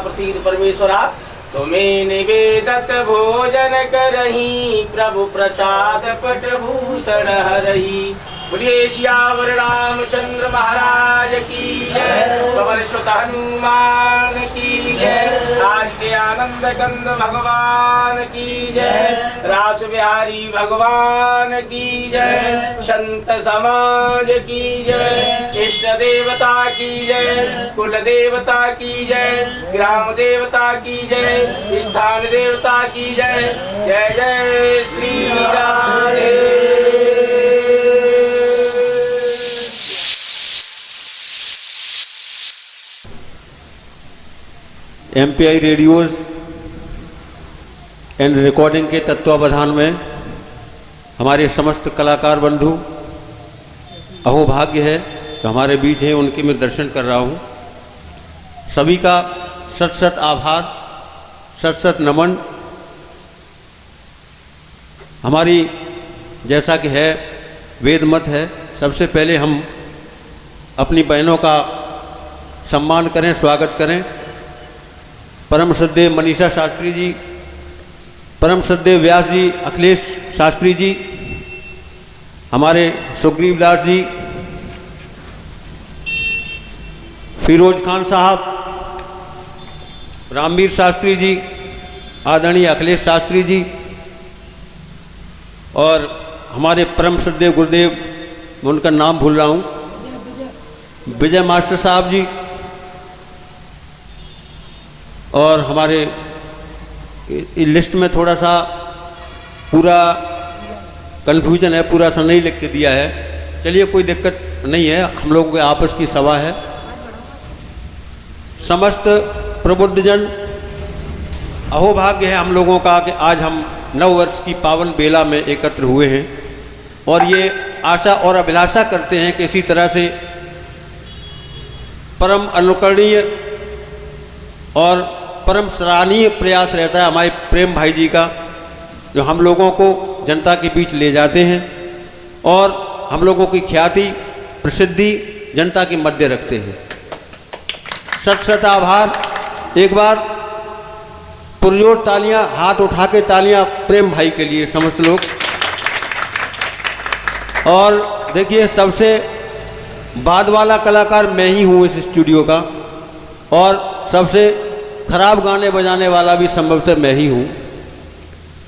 प्रसीद परमेश्वरा तुम्हें निवेदत भोजन करही प्रभु प्रसाद पट भूषण हरही। बोलिए सियावर रामचंद्र महाराज की जय, पवन सुत हनुमान की जय, आज के आनंद कंद भगवान की जय, रास बिहारी भगवान की जय, संत समाज की जय, इष्ट देवता की जय, कुल देवता की जय, ग्राम देवता की जय, स्थान देवता की जय। जय जय Shri Radhe. MPI radios and recording के तत्वावधान में हमारे समस्त कलाकार बंधु अहोभाग्य है जो हमारे बीच हैं, उनके मैं दर्शन कर रहा हूँ। सभी का सत सत आभार, सत सत नमन। हमारी जैसा कि है वेद मत है, सबसे पहले हम अपनी बहनों का सम्मान करें, स्वागत करें। परम श्रद्धेय मनीषा शास्त्री जी, परम श्रद्धेय व्यास जी, अखिलेश शास्त्री जी, हमारे सुग्रीव दास जी, फिरोज खान साहब, रामवीर शास्त्री जी, आदरणीय अखिलेश शास्त्री जी, और हमारे परम श्रद्धेय गुरुदेव, मैं उनका नाम भूल रहा हूँ, विजय मास्टर साहब जी, और हमारे इस लिस्ट में थोड़ा सा पूरा कन्फ्यूजन है, पूरा सा नहीं लिख के दिया है। चलिए कोई दिक्कत नहीं है, हम लोगों के आपस की सभा है। समस्त प्रबुद्धजन, अहोभाग्य है हम लोगों का कि आज हम नव वर्ष की पावन बेला में एकत्र हुए हैं और ये आशा और अभिलाषा करते हैं कि इसी तरह से परम अनुकरणीय और परम सराहनीय प्रयास रहता है हमारे प्रेम भाई जी का, जो हम लोगों को जनता के बीच ले जाते हैं और हम लोगों की ख्याति प्रसिद्धि जनता के मध्य रखते हैं। सत सत आभार। एक बार पुरजोर तालियां, हाथ उठा के तालियां प्रेम भाई के लिए समस्त लोग। और देखिए, सबसे बाद वाला कलाकार मैं ही हूँ इस स्टूडियो का, और सबसे खराब गाने बजाने वाला भी संभवतः मैं ही हूँ।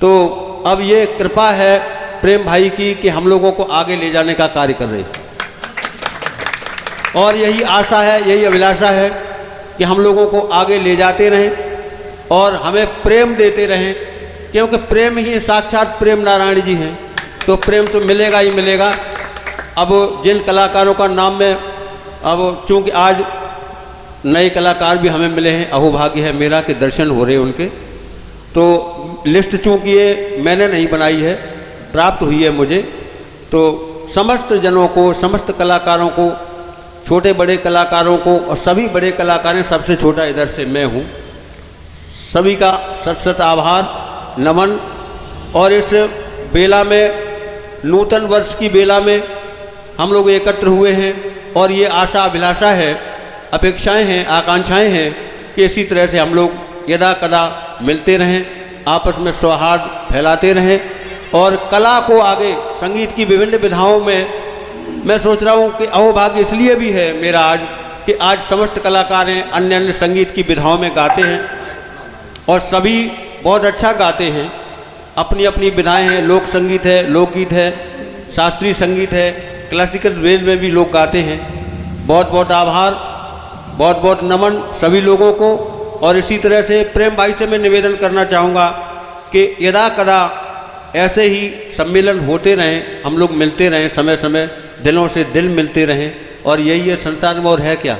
तो अब ये कृपा है प्रेम भाई की कि हम लोगों को आगे ले जाने का कार्य कर रहे हैं, और यही आशा है, यही अभिलाषा है कि हम लोगों को आगे ले जाते रहें और हमें प्रेम देते रहें, क्योंकि प्रेम ही साक्षात प्रेम नारायण जी हैं। तो प्रेम तो मिलेगा ही मिलेगा। अब जिन कलाकारों का नाम में, अब चूँकि आज नए कलाकार भी हमें मिले हैं, अहोभाग्य है मेरा कि दर्शन हो रहे हैं उनके, तो लिस्ट चूँकि ये मैंने नहीं बनाई है, प्राप्त हुई है मुझे, तो समस्त जनों को, समस्त कलाकारों को, छोटे बड़े कलाकारों को और सभी बड़े कलाकार हैं, सबसे छोटा इधर से मैं हूँ, सभी का सत सत आभार नमन। और इस बेला में, नूतन वर्ष की बेला में हम लोग एकत्र हुए हैं और ये आशा अभिलाषा है, अपेक्षाएं हैं, आकांक्षाएं हैं कि इसी तरह से हम लोग यदा कदा मिलते रहें, आपस में सौहार्द फैलाते रहें और कला को आगे, संगीत की विभिन्न विधाओं में मैं सोच रहा हूँ कि अहोभाग्य इसलिए भी है मेरा आज कि आज समस्त कलाकार हैं, अन्य अन्य संगीत की विधाओं में गाते हैं और सभी बहुत अच्छा गाते हैं। अपनी अपनी विधाएं हैं, लोक संगीत है, लोकगीत है, शास्त्रीय संगीत है, क्लासिकल वेल में भी लोग गाते हैं। बहुत बहुत आभार, बहुत बहुत नमन सभी लोगों को। और इसी तरह से प्रेम भाई से मैं निवेदन करना चाहूँगा कि यदा कदा ऐसे ही सम्मेलन होते रहें, हम लोग मिलते रहें, समय समय दिलों से दिल मिलते रहें, और यही है संसार में, और है क्या।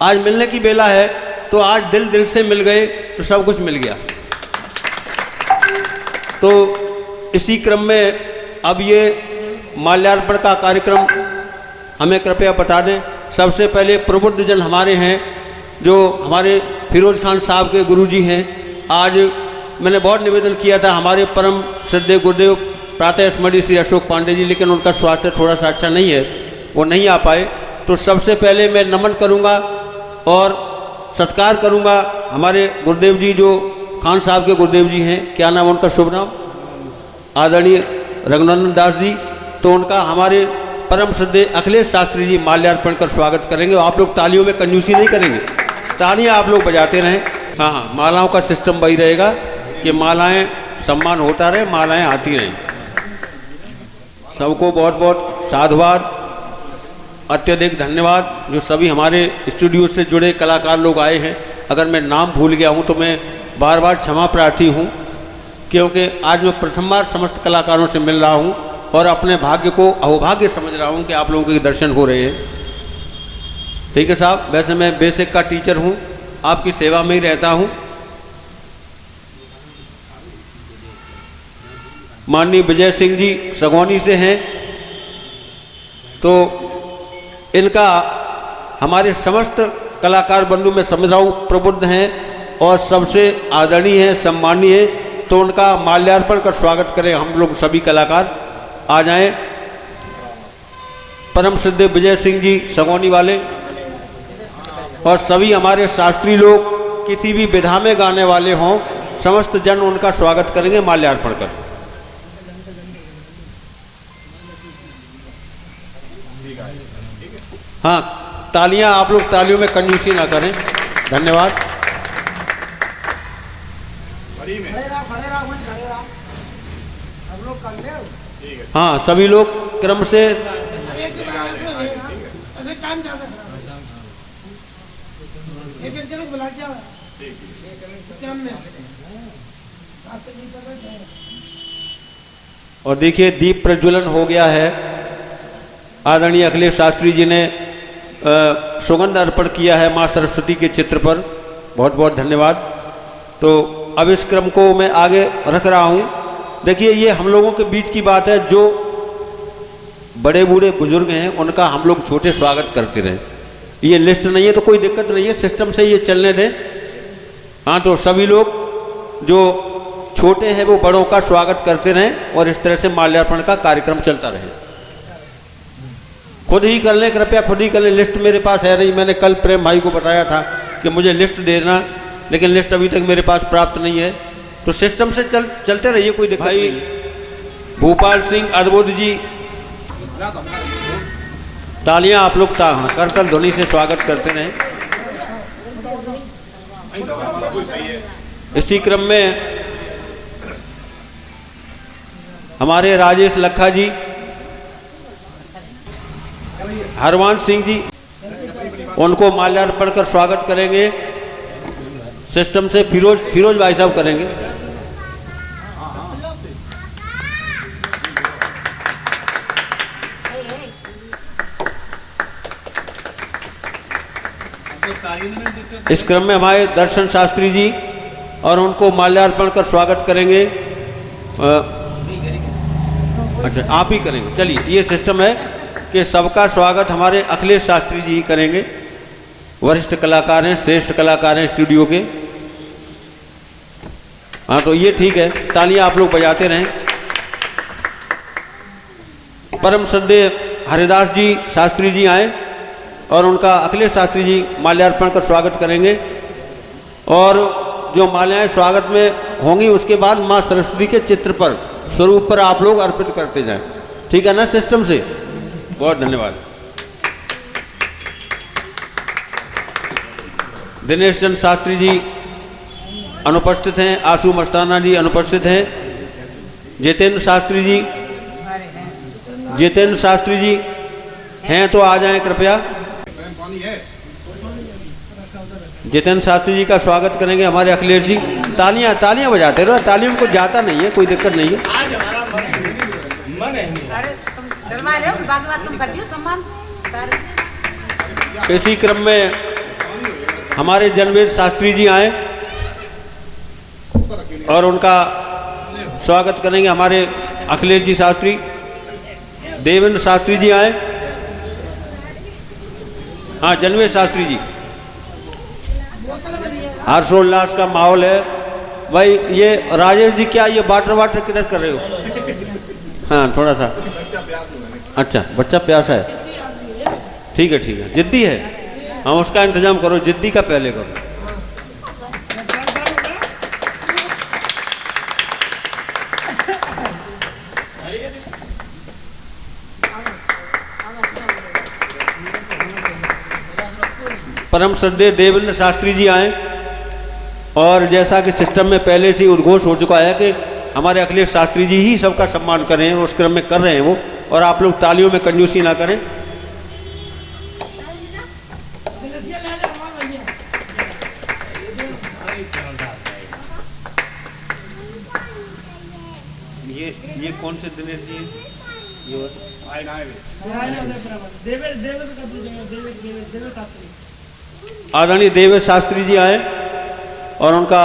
आज मिलने की बेला है, तो आज दिल दिल से मिल गए तो सब कुछ मिल गया। तो इसी क्रम में अब ये माल्यार्पण का कार्यक्रम हमें कृपया बता दें। सबसे पहले प्रबुद्ध जन हमारे हैं, जो हमारे फिरोज खान साहब के गुरुजी हैं, आज मैंने बहुत निवेदन किया था हमारे परम श्रद्धेय गुरुदेव प्रातः स्मरणीय श्री अशोक पांडे जी, लेकिन उनका स्वास्थ्य थोड़ा सा अच्छा नहीं है, वो नहीं आ पाए। तो सबसे पहले मैं नमन करूंगा और सत्कार करूंगा हमारे गुरुदेव जी, जो खान साहब के गुरुदेव जी हैं, क्या नाम उनका, शुभ नाम, आदरणीय रघुनंदन दास जी। तो उनका हमारे परम श्रद्धेय अखिलेश शास्त्री जी माल्यार्पण कर स्वागत करेंगे। आप लोग तालियों में कंजूसी नहीं करेंगे, तालियां आप लोग बजाते रहें। हाँ हाँ, मालाओं का सिस्टम वही रहेगा कि मालाएं, सम्मान होता रहे, मालाएं आती रहें। सबको बहुत बहुत साधुवाद, अत्यधिक धन्यवाद। जो सभी हमारे स्टूडियो से जुड़े कलाकार लोग आए हैं, अगर मैं नाम भूल गया हूँ तो मैं बार बार क्षमा प्रार्थी हूँ, क्योंकि आज मैं प्रथम बार समस्त कलाकारों से मिल रहा हूँ और अपने भाग्य को अहोभाग्य समझ रहा हूँ कि आप लोगों के दर्शन हो रहे हैं। ठीक है साहब, वैसे मैं बेसिक का टीचर हूँ, आपकी सेवा में ही रहता हूँ। माननीय विजय सिंह जी सगौनी से हैं, तो इनका हमारे समस्त कलाकार बंधु में समझ रहा हूँ प्रबुद्ध हैं और सबसे आदरणीय हैं, सम्मानीय हैं। तो उनका माल्यार्पण कर स्वागत करें हम लोग सभी कलाकार। आ जाएं परम श्रद्धेय विजय सिंह जी सगौनी वाले और सभी हमारे शास्त्री लोग, किसी भी विधा में गाने वाले हों, समस्त जन उनका स्वागत करेंगे माल्यार्पण कर। हाँ, तालियां आप लोग, तालियों में कंजूसी ना करें। धन्यवाद। हाँ, सभी लोग क्रम से और देखिए दीप प्रज्वलन हो गया है। आदरणीय अखिलेश शास्त्री जी ने सुगंध अर्पण किया है माँ सरस्वती के चित्र पर, बहुत बहुत धन्यवाद। तो अब इस क्रम को मैं आगे रख रहा हूँ। देखिए ये हम लोगों के बीच की बात है, जो बड़े बूढ़े बुजुर्ग हैं उनका हम लोग छोटे स्वागत करते रहें। ये लिस्ट नहीं है तो कोई दिक्कत नहीं है, सिस्टम से ये चलने दें। हाँ, तो सभी लोग जो छोटे हैं वो बड़ों का स्वागत करते रहें और इस तरह से माल्यार्पण का कार्यक्रम चलता रहे। खुद ही कर लें, कृपया खुद ही कर लें। लिस्ट मेरे पास है नहीं, मैंने कल प्रेम भाई को बताया था कि मुझे लिस्ट देना, लेकिन लिस्ट अभी तक मेरे पास प्राप्त नहीं है। तो सिस्टम से चलते रहिए, कोई दिक्कत नहीं। भूपाल सिंह अद्भुत जी, तालियां आप लोग करतल ध्वनि से स्वागत करते रहें। इसी क्रम में हमारे राजेश लखा जी, हरवान सिंह जी, उनको माल्यार्पण कर स्वागत करेंगे। सिस्टम से फिरोज भाई साहब करेंगे। इस क्रम में हमारे दर्शन शास्त्री जी और उनको माल्यार्पण कर स्वागत करेंगे। अच्छा, आप ही करेंगे। चलिए, ये सिस्टम है कि सबका स्वागत हमारे अखिलेश शास्त्री जी ही करेंगे। वरिष्ठ कलाकार हैं, श्रेष्ठ कलाकार हैं स्टूडियो के। हाँ, तो ये ठीक है, तालियां आप लोग बजाते रहें। परम श्रद्धेय हरिदास जी शास्त्री जी आए और उनका अखिलेश शास्त्री जी माल्यार्पण कर स्वागत करेंगे। और जो माल्याएं स्वागत में होंगी उसके बाद माँ सरस्वती के चित्र पर, स्वरूप पर आप लोग अर्पित करते जाएं। ठीक है ना, सिस्टम से। बहुत धन्यवाद। दिनेश चंद्र शास्त्री जी अनुपस्थित हैं, आशु मस्ताना जी अनुपस्थित हैं, जितेंद्र शास्त्री जी हैं तो आ जाएं कृपया। जितेंद्र शास्त्री जी का स्वागत करेंगे हमारे अखिलेश जी। तालियां बजाते रहो, तालियों में कुछ जाता नहीं है, कोई दिक्कत नहीं है। इसी क्रम में हमारे जनवेद शास्त्री जी आए और उनका स्वागत करेंगे हमारे अखिलेश जी शास्त्री। देवेंद्र शास्त्री जी आए। हाँ, जनवेद शास्त्री जी। हर्षोल्लास का माहौल है, भाई ये राजेश जी, क्या ये वाटर किधर कर रहे हो? हाँ थोड़ा सा। अच्छा बच्चा प्यासा है, ठीक है जिद्दी है, हाँ उसका इंतजाम करो, जिद्दी का पहले करो। परम श्रद्धेय देवेंद्र शास्त्री जी आए, और जैसा कि सिस्टम में पहले से उद्घोष हो चुका है कि हमारे अखिलेश शास्त्री जी ही सबका सम्मान कर रहे हैं, उस क्रम में कर रहे हैं वो, और आप लोग तालियों में कंजूसी ना करें। ये कौन से दिनेश जी हैं? आदरणीय देवेश शास्त्री जी आए और उनका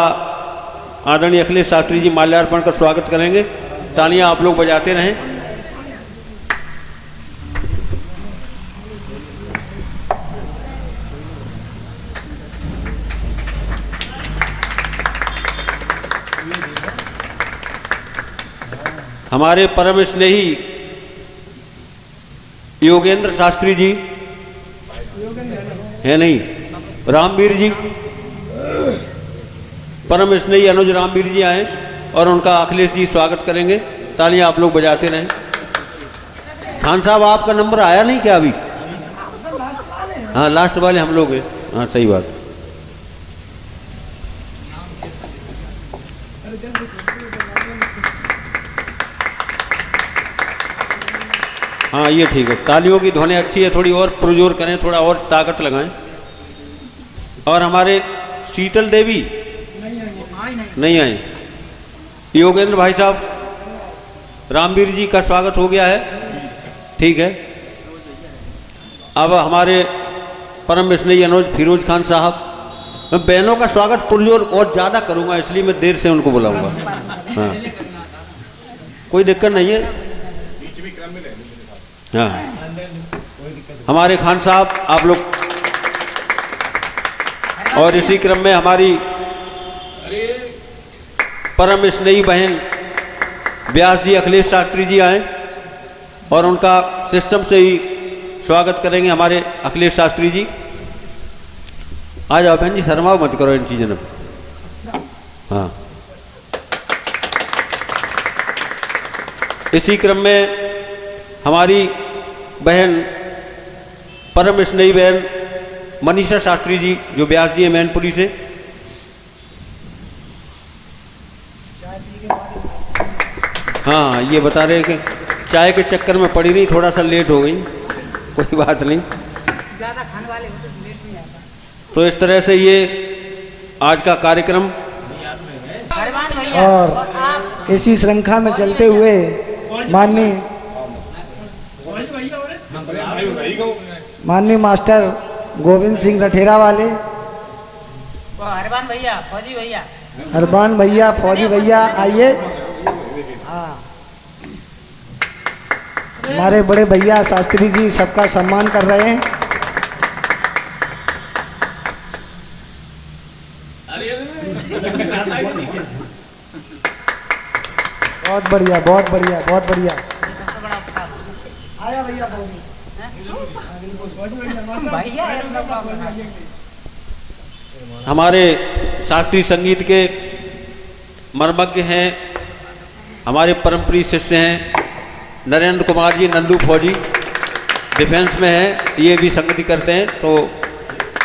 आदरणीय अखिलेश शास्त्री जी माल्यार्पण कर स्वागत करेंगे। तालियां आप लोग बजाते रहें। हमारे परम स्नेही योगेंद्र शास्त्री जी है नहीं, रामवीर जी, परम स्नेही अनुज रामवीर जी आए और उनका अखिलेश जी स्वागत करेंगे। तालियां आप लोग बजाते रहें। खान साहब आपका नंबर आया नहीं क्या अभी? हाँ लास्ट वाले हम लोग हैं। हाँ सही बात। हाँ ये ठीक है, तालियों की ध्वनि अच्छी है, थोड़ी और पुरजोर करें, थोड़ा और ताकत लगाएं। और हमारे शीतल देवी नहीं आए। योगेंद्र भाई साहब, रामवीर जी का स्वागत हो गया है, ठीक है। अब हमारे परम स्नेही अनुज फिरोज खान साहब, मैं बहनों का स्वागत पुरजोर और ज़्यादा करूँगा, इसलिए मैं देर से उनको बुलाऊंगा। हाँ कोई दिक्कत नहीं है। हाँ हमारे खान साहब आप लोग, और इसी क्रम में हमारी परम स्नेही बहन व्यास जी अखिलेश शास्त्री जी आए और उनका सिस्टम से ही स्वागत करेंगे हमारे अखिलेश शास्त्री जी। आ जाओ बहन जी, शर्माओ मत करो इन चीज़ों में। हाँ इसी क्रम में हमारी बहन परम स्नेही बहन मनीषा शास्त्री जी जो व्यास जी हैं मैनपुरी से, हाँ ये बता रहे हैं कि चाय के चक्कर में पड़ी नहीं, थोड़ा सा लेट हो गई, कोई बात नहीं, ज़्यादा खाने वाले हो तो लेट नहीं आता। तो इस तरह से ये आज का कार्यक्रम, और इसी श्रृंखला में चलते हुए माननीय मास्टर गोविंद सिंह रठेरा वाले, अरबान भैया फौजी भैया आइए। हाँ हमारे बड़े भैया शास्त्री जी सबका सम्मान कर रहे हैं। बहुत बढ़िया बहुत बढ़िया बहुत बढ़िया। आया भैया हमारे शास्त्रीय संगीत के मर्मज्ञ हैं, हमारे परम प्रिय शिष्य हैं नरेंद्र कुमार जी नंदू फौजी, डिफेंस में हैं, ये भी संगति करते हैं, तो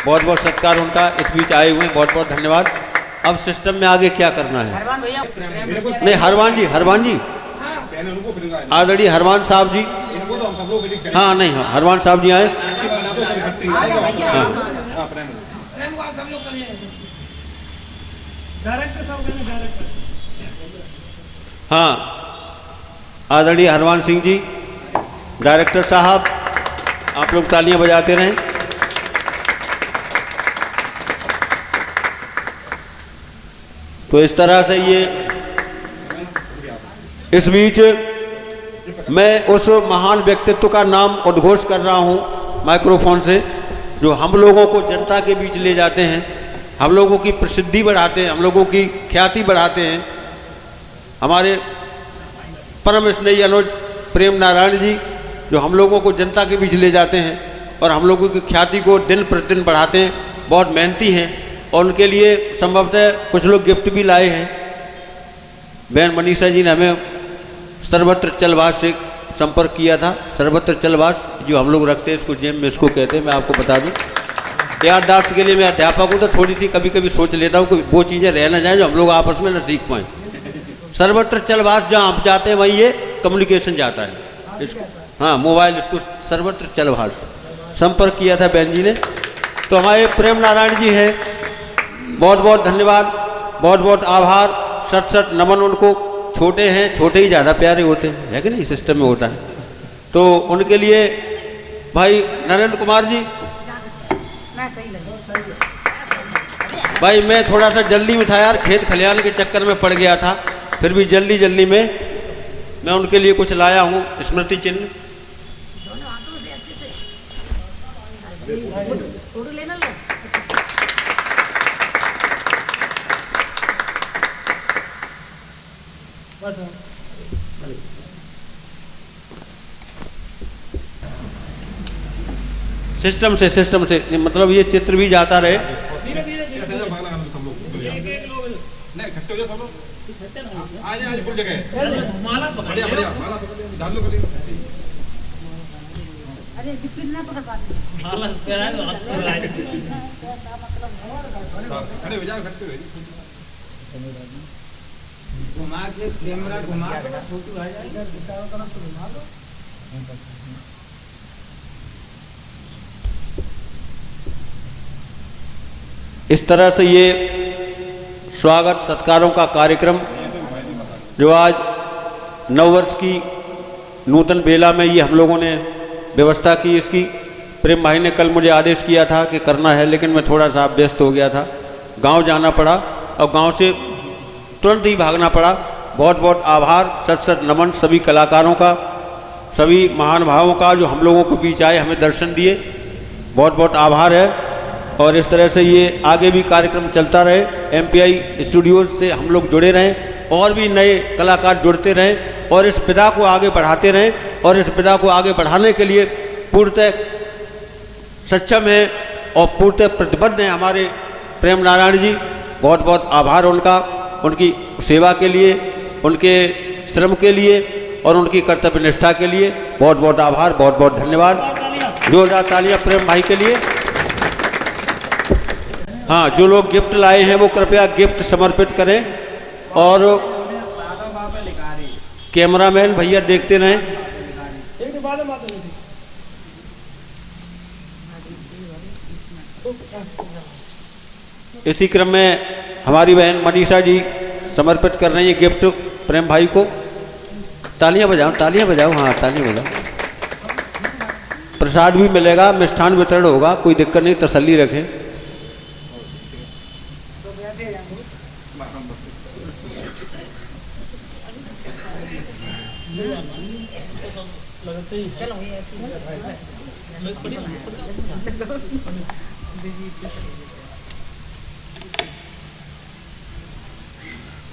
बहुत बहुत सत्कार उनका इस बीच आए हुए हैं, बहुत बहुत धन्यवाद। अब सिस्टम में आगे क्या करना है? नहीं हरवान जी आदरणीय हरवान साहब जी, हाँ नहीं हाँ हरवान साहब जी आए। हाँ आदरणीय हरवान सिंह जी डायरेक्टर साहब, आप लोग तालियां बजाते रहें। तो इस तरह से ये, इस बीच मैं उस महान व्यक्तित्व का नाम उद्घोष कर रहा हूं माइक्रोफोन से, जो हम लोगों को जनता के बीच ले जाते हैं, हम लोगों की प्रसिद्धि बढ़ाते हैं, हम लोगों की ख्याति बढ़ाते हैं। हमारे परम स्नेही अनुज प्रेम नारायण जी जो हम लोगों को जनता के बीच ले जाते हैं और हम लोगों की ख्याति को दिन प्रतिदिन बढ़ाते हैं, बहुत मेहनती हैं। और उनके लिए संभवतः कुछ लोग गिफ्ट भी लाए हैं। बहन मनीषा जी ने हमें सर्वत्र चलवास से संपर्क किया था। सर्वत्र चलवास जो हम लोग रखते हैं, इसको जेब में इसको कहते हैं। मैं आपको बता दूं, याददाश्त के लिए मैं अध्यापक हूँ तो थोड़ी सी कभी कभी सोच लेता हूँ कि वो चीज़ें रह ना जाएं जो हम लोग आपस में न सीख पाएँ। सर्वत्र चलवास जहाँ आप जाते हैं वहीं ये कम्युनिकेशन जाता है। इसको हाँ, मोबाइल, इसको सर्वत्र चलवास संपर्क किया था बहन जी ने। तो हमारे प्रेम नारायण जी हैं, बहुत बहुत धन्यवाद, बहुत बहुत आभार, सत सत नमन उनको। छोटे हैं, छोटे ही ज़्यादा प्यारे होते हैं, है कि नहीं, सिस्टम में होता है। तो उनके लिए भाई नरेंद्र कुमार जी, भाई मैं थोड़ा सा जल्दी में था यार, खेत खलियान के चक्कर में पड़ गया था, फिर भी जल्दी जल्दी में मैं उनके लिए कुछ लाया हूँ, स्मृति चिन्ह। सिस्टम से मतलब ये चित्र भी जाता रहे। घुमा के कैमरा घुमा दो, फोटो आ जाएगा। इस तरह से ये स्वागत सत्कारों का कार्यक्रम जो आज नववर्ष की नूतन बेला में ये हम लोगों ने व्यवस्था की, इसकी प्रेम भाई ने कल मुझे आदेश किया था कि करना है, लेकिन मैं थोड़ा सा व्यस्त हो गया था, गांव जाना पड़ा और गांव से तुरंत ही भागना पड़ा। बहुत बहुत आभार, सत सत नमन सभी कलाकारों का, सभी महान भावों का जो हम लोगों के बीच आए, हमें दर्शन दिए। बहुत बहुत आभार है। और इस तरह से ये आगे भी कार्यक्रम चलता रहे। MPI स्टूडियोज से हम लोग जुड़े रहें और भी नए कलाकार जुड़ते रहें और इस विधा को आगे बढ़ाते रहें। और इस विधा को आगे बढ़ाने के लिए पूर्णतः सक्षम है और पूर्णतः प्रतिबद्ध हैं हमारे प्रेम नारायण जी। बहुत बहुत आभार उनका, उनकी सेवा के लिए, उनके श्रम के लिए और उनकी कर्तव्य निष्ठा के लिए बहुत बहुत आभार, बहुत बहुत धन्यवाद। जोरदार तालियां प्रेम भाई के लिए। हाँ, जो लोग गिफ्ट लाए हैं वो कृपया गिफ्ट समर्पित करें और कैमरामैन भैया देखते रहें। इसी क्रम में हमारी बहन मनीषा जी समर्पित कर रही है गिफ्ट प्रेम भाई को। तालियां बजाओ, तालियां बजाओ, हाँ तालियां बजाओ। प्रसाद भी मिलेगा, मिष्ठान वितरण होगा, कोई दिक्कत नहीं, तसल्ली रखें।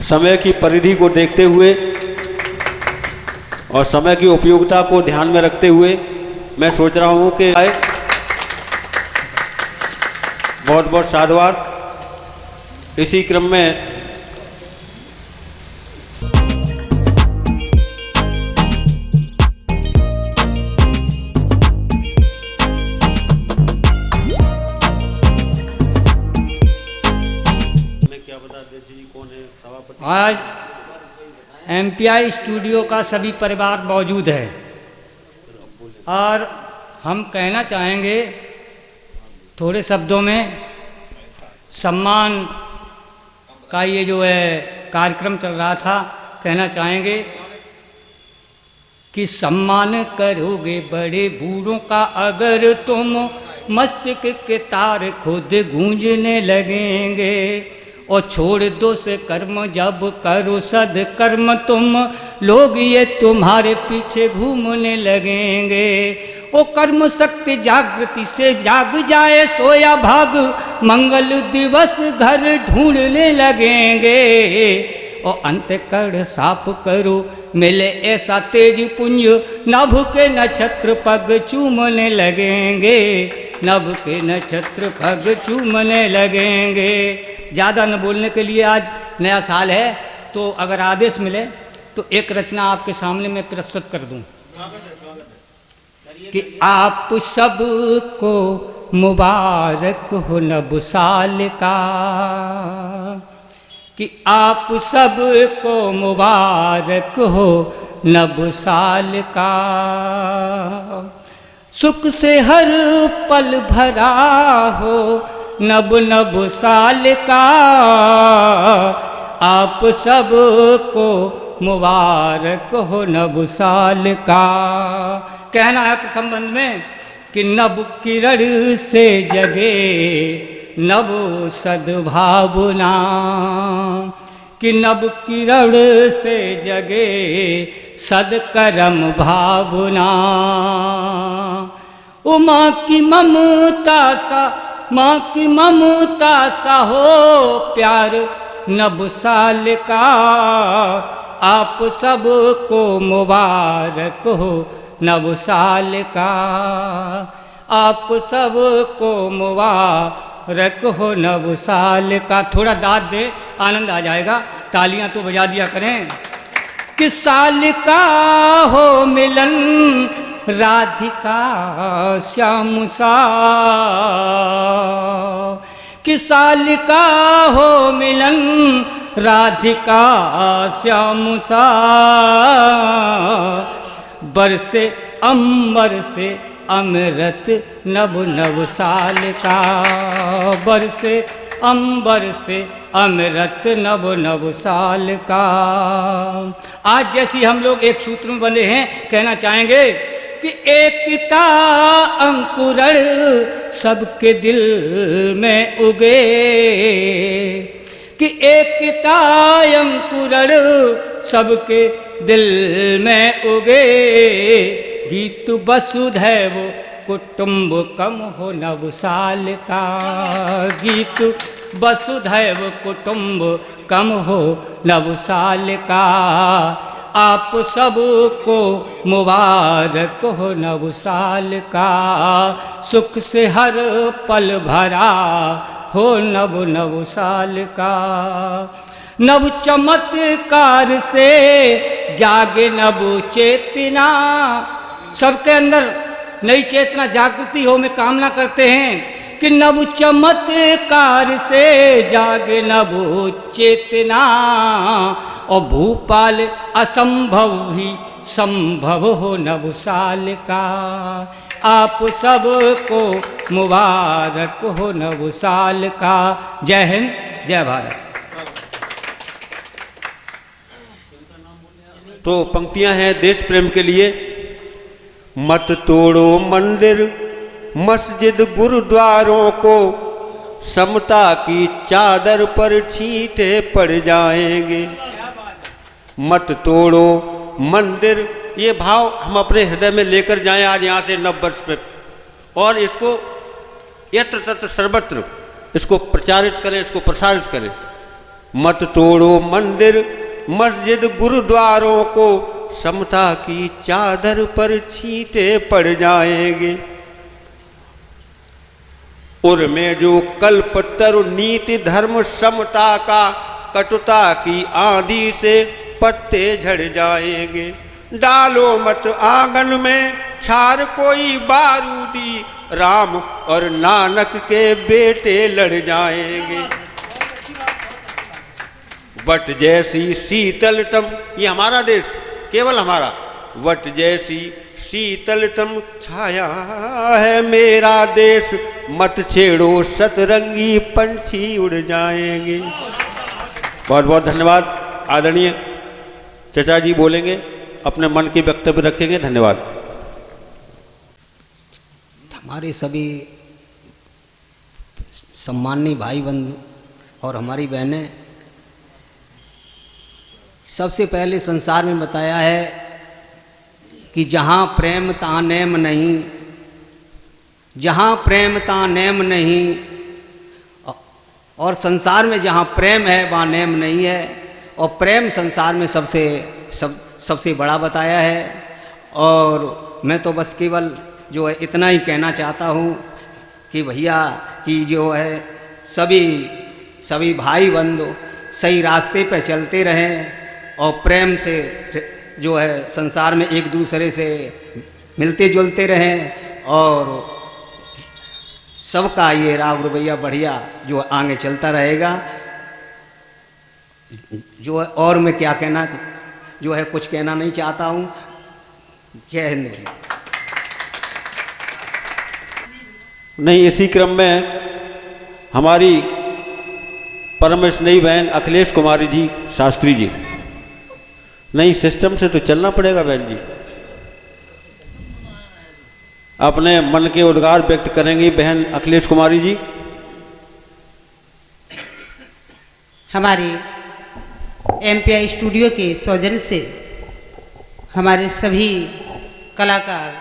समय की परिधि को देखते हुए और समय की उपयोगिता को ध्यान में रखते हुए मैं सोच रहा हूं कि आए। बहुत बहुत साधुवाद। इसी क्रम में आज MPI स्टूडियो का सभी परिवार मौजूद है और हम कहना चाहेंगे थोड़े शब्दों में, सम्मान का ये जो है कार्यक्रम चल रहा था, कहना चाहेंगे कि सम्मान करोगे बड़े बूढ़ों का अगर तुम, मस्तक के तार खुद गूंजने लगेंगे। और छोड़ दो से कर्म जब करो सद्कर्म तुम, लोग ये तुम्हारे पीछे घूमने लगेंगे। ओ कर्म शक्ति जागृति से जाग जाए सोया भाग, मंगल दिवस घर ढूंढने लगेंगे। और अंतकरण साफ करो मिले ऐसा तेज पुंज, नभ के नक्षत्र पग चूमने लगेंगे, नभ के नक्षत्र पग चूमने लगेंगे। ज़्यादा न बोलने के लिए, आज नया साल है तो अगर आदेश मिले तो एक रचना आपके सामने मैं प्रस्तुत कर दूं कि आप सबको मुबारक हो नव साल का, कि आप सबको मुबारक हो नव साल का। सुख से हर पल भरा हो नव नव साल का, आप सबको मुबारक हो नव साल का। कहना है प्रथम बंद में कि नव किरण से जगे नव सद्भावना, कि नव किरण से जगे सदकर्म भावना। ओ माँ की ममता सा, माँ की ममता सा हो प्यार नव साल का, आप सबको मुबारक हो नव साल का, आप सबको मुबारक हो नव साल का। थोड़ा दाद दे, आनंद आ जाएगा, तालियां तो बजा दिया करें। कि साल का हो मिलन राधिका श्याम सा, कि साल का हो मिलन राधिका श्याम सा। बरसे अंबर से अमृत नव नव साल का, बरसे अंबर से अमृत नव नव साल का। आज जैसी हम लोग एक सूत्र में बंधे हैं, कहना चाहेंगे कि एकता अंकुरण सबके दिल में उगे, कि एकता अंकुरण सबके दिल में उगे। गीत वसुधैव कुटुम्बकम हो नव साल का, गीत वसुधैव कुटुम्बकम हो नव साल का। आप सबको मुबारक हो नव साल का, सुख से हर पल भरा हो नव नव साल का। नव चमत्कार से जागे नव चेतना, सबके अंदर नई चेतना जागृति हो, में कामना करते हैं कि नव चमत्कार से जागे नव चेतना। और भूपाल असंभव ही संभव हो नव साल का, आप सबको मुबारक हो नव साल का। जय हिंद, जय भारत। तो पंक्तियां हैं देश प्रेम के लिए। मत तोड़ो मंदिर मस्जिद गुरुद्वारों को, समता की चादर पर छींटे पड़ जाएंगे। मत तोड़ो मंदिर, ये भाव हम अपने हृदय में लेकर जाएं आज यहाँ से नव वर्ष पे, और इसको यत्र तत्र सर्वत्र इसको प्रचारित करें, इसको प्रसारित करें। मत तोड़ो मंदिर मस्जिद गुरुद्वारों को, समता की चादर पर छींटे पड़ जाएंगे। उर में जो कल्पतरु नीति धर्म समता का, कटुता की आंधी से पत्ते झड़ जाएंगे। डालो मत आंगन में छार कोई बारूदी, राम और नानक के बेटे लड़ जाएंगे। वट जैसी शीतलतम, ये हमारा देश, केवल हमारा, वट जैसी शीतलतम छाया है मेरा देश, मत छेड़ो सतरंगी पंछी उड़ जाएंगे। बहुत बहुत धन्यवाद। आदरणीय चचा जी बोलेंगे, अपने मन की वक्तव्य रखेंगे। धन्यवाद। हमारे सभी सम्माननीय भाई बंधु और हमारी बहनें, सबसे पहले संसार में बताया है कि जहाँ प्रेम तहाँ नेम नहीं, जहाँ प्रेमता नेम नहीं, और संसार में जहाँ प्रेम है वहाँ नेम नहीं है, और प्रेम संसार में सबसे बड़ा बताया है। और मैं तो बस केवल जो है इतना ही कहना चाहता हूँ कि भैया कि जो है सभी भाई बंधु सही रास्ते पे चलते रहें और प्रेम से जो है संसार में एक दूसरे से मिलते जुलते रहें, और सबका ये राग रवैया बढ़िया जो आगे चलता रहेगा। जो है और मैं क्या कहना जो है कुछ कहना नहीं चाहता हूँ। जय हिंद। नहीं, इसी क्रम में हमारी परम स्नेही बहन अखिलेश कुमारी जी शास्त्री जी, नहीं सिस्टम से तो चलना पड़ेगा बहन जी, अपने मन के उद्गार व्यक्त करेंगी बहन अखिलेश कुमारी जी। हमारे एमपीआई स्टूडियो के सौजन्य से हमारे सभी कलाकार,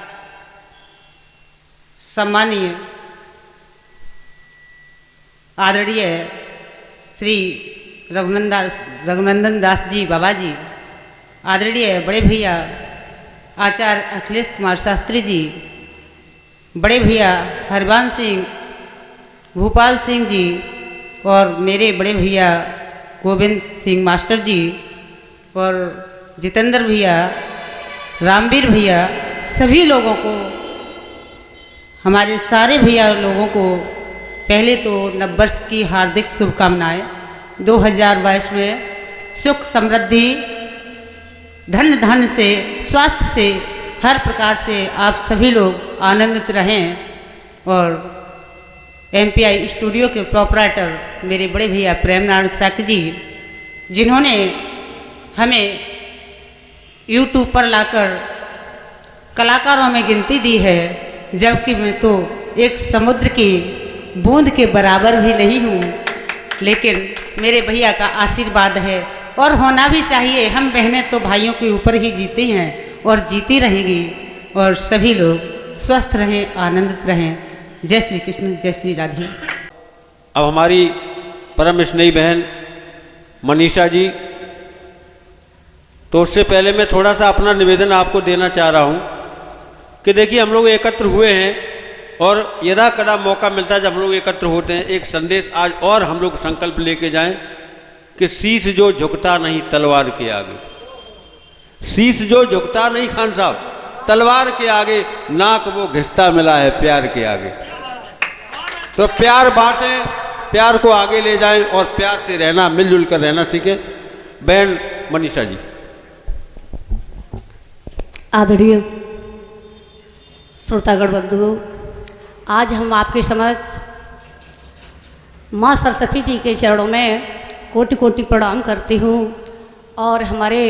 सम्मानीय आदरणीय श्री रघुनंदन दास जी बाबा जी, आदरणीय बड़े भैया आचार्य अखिलेश कुमार शास्त्री जी, बड़े भैया हरबान सिंह, भूपाल सिंह जी, और मेरे बड़े भैया गोविंद सिंह मास्टर जी, और जितेंद्र भैया, रामवीर भैया, सभी लोगों को, हमारे सारे भैया लोगों को पहले तो नववर्ष की हार्दिक शुभकामनाएं। 2022 में सुख समृद्धि, धन से, स्वास्थ्य से, हर प्रकार से आप सभी लोग आनंदित रहें। और एमपीआई स्टूडियो के प्रोपराइटर मेरे बड़े भैया प्रेम नारायण साक जी, जिन्होंने हमें यूट्यूब पर लाकर कलाकारों में गिनती दी है, जबकि मैं तो एक समुद्र की बूंद के बराबर भी नहीं हूँ, लेकिन मेरे भैया का आशीर्वाद है और होना भी चाहिए। हम बहनें तो भाइयों के ऊपर ही जीती हैं और जीती रहेंगी। और सभी लोग स्वस्थ रहें, आनंदित रहें। जय श्री कृष्ण, जय श्री राधे। अब हमारी परम स्नेही बहन मनीषा जी, तो उससे पहले मैं थोड़ा सा अपना निवेदन आपको देना चाह रहा हूँ कि देखिए हम लोग एकत्र हुए हैं और यदा कदा मौका मिलता है जब हम लोग एकत्र होते हैं, एक संदेश आज और हम लोग संकल्प लेके जाएं कि शीश जो झुकता नहीं तलवार के आगे, शीश जो झुकता नहीं खान साहब तलवार के आगे, नाक वो घिसता मिला है प्यार के आगे। तो प्यार बांटें, प्यार को आगे ले जाएं और प्यार से रहना, मिलजुल कर रहना सीखें। बहन मनीषा जी। आदरणीय श्रोतागण बंधुओं, आज हम आपके समक्ष माँ सरस्वती जी के चरणों में कोटि कोटि प्रणाम करती हूँ। और हमारे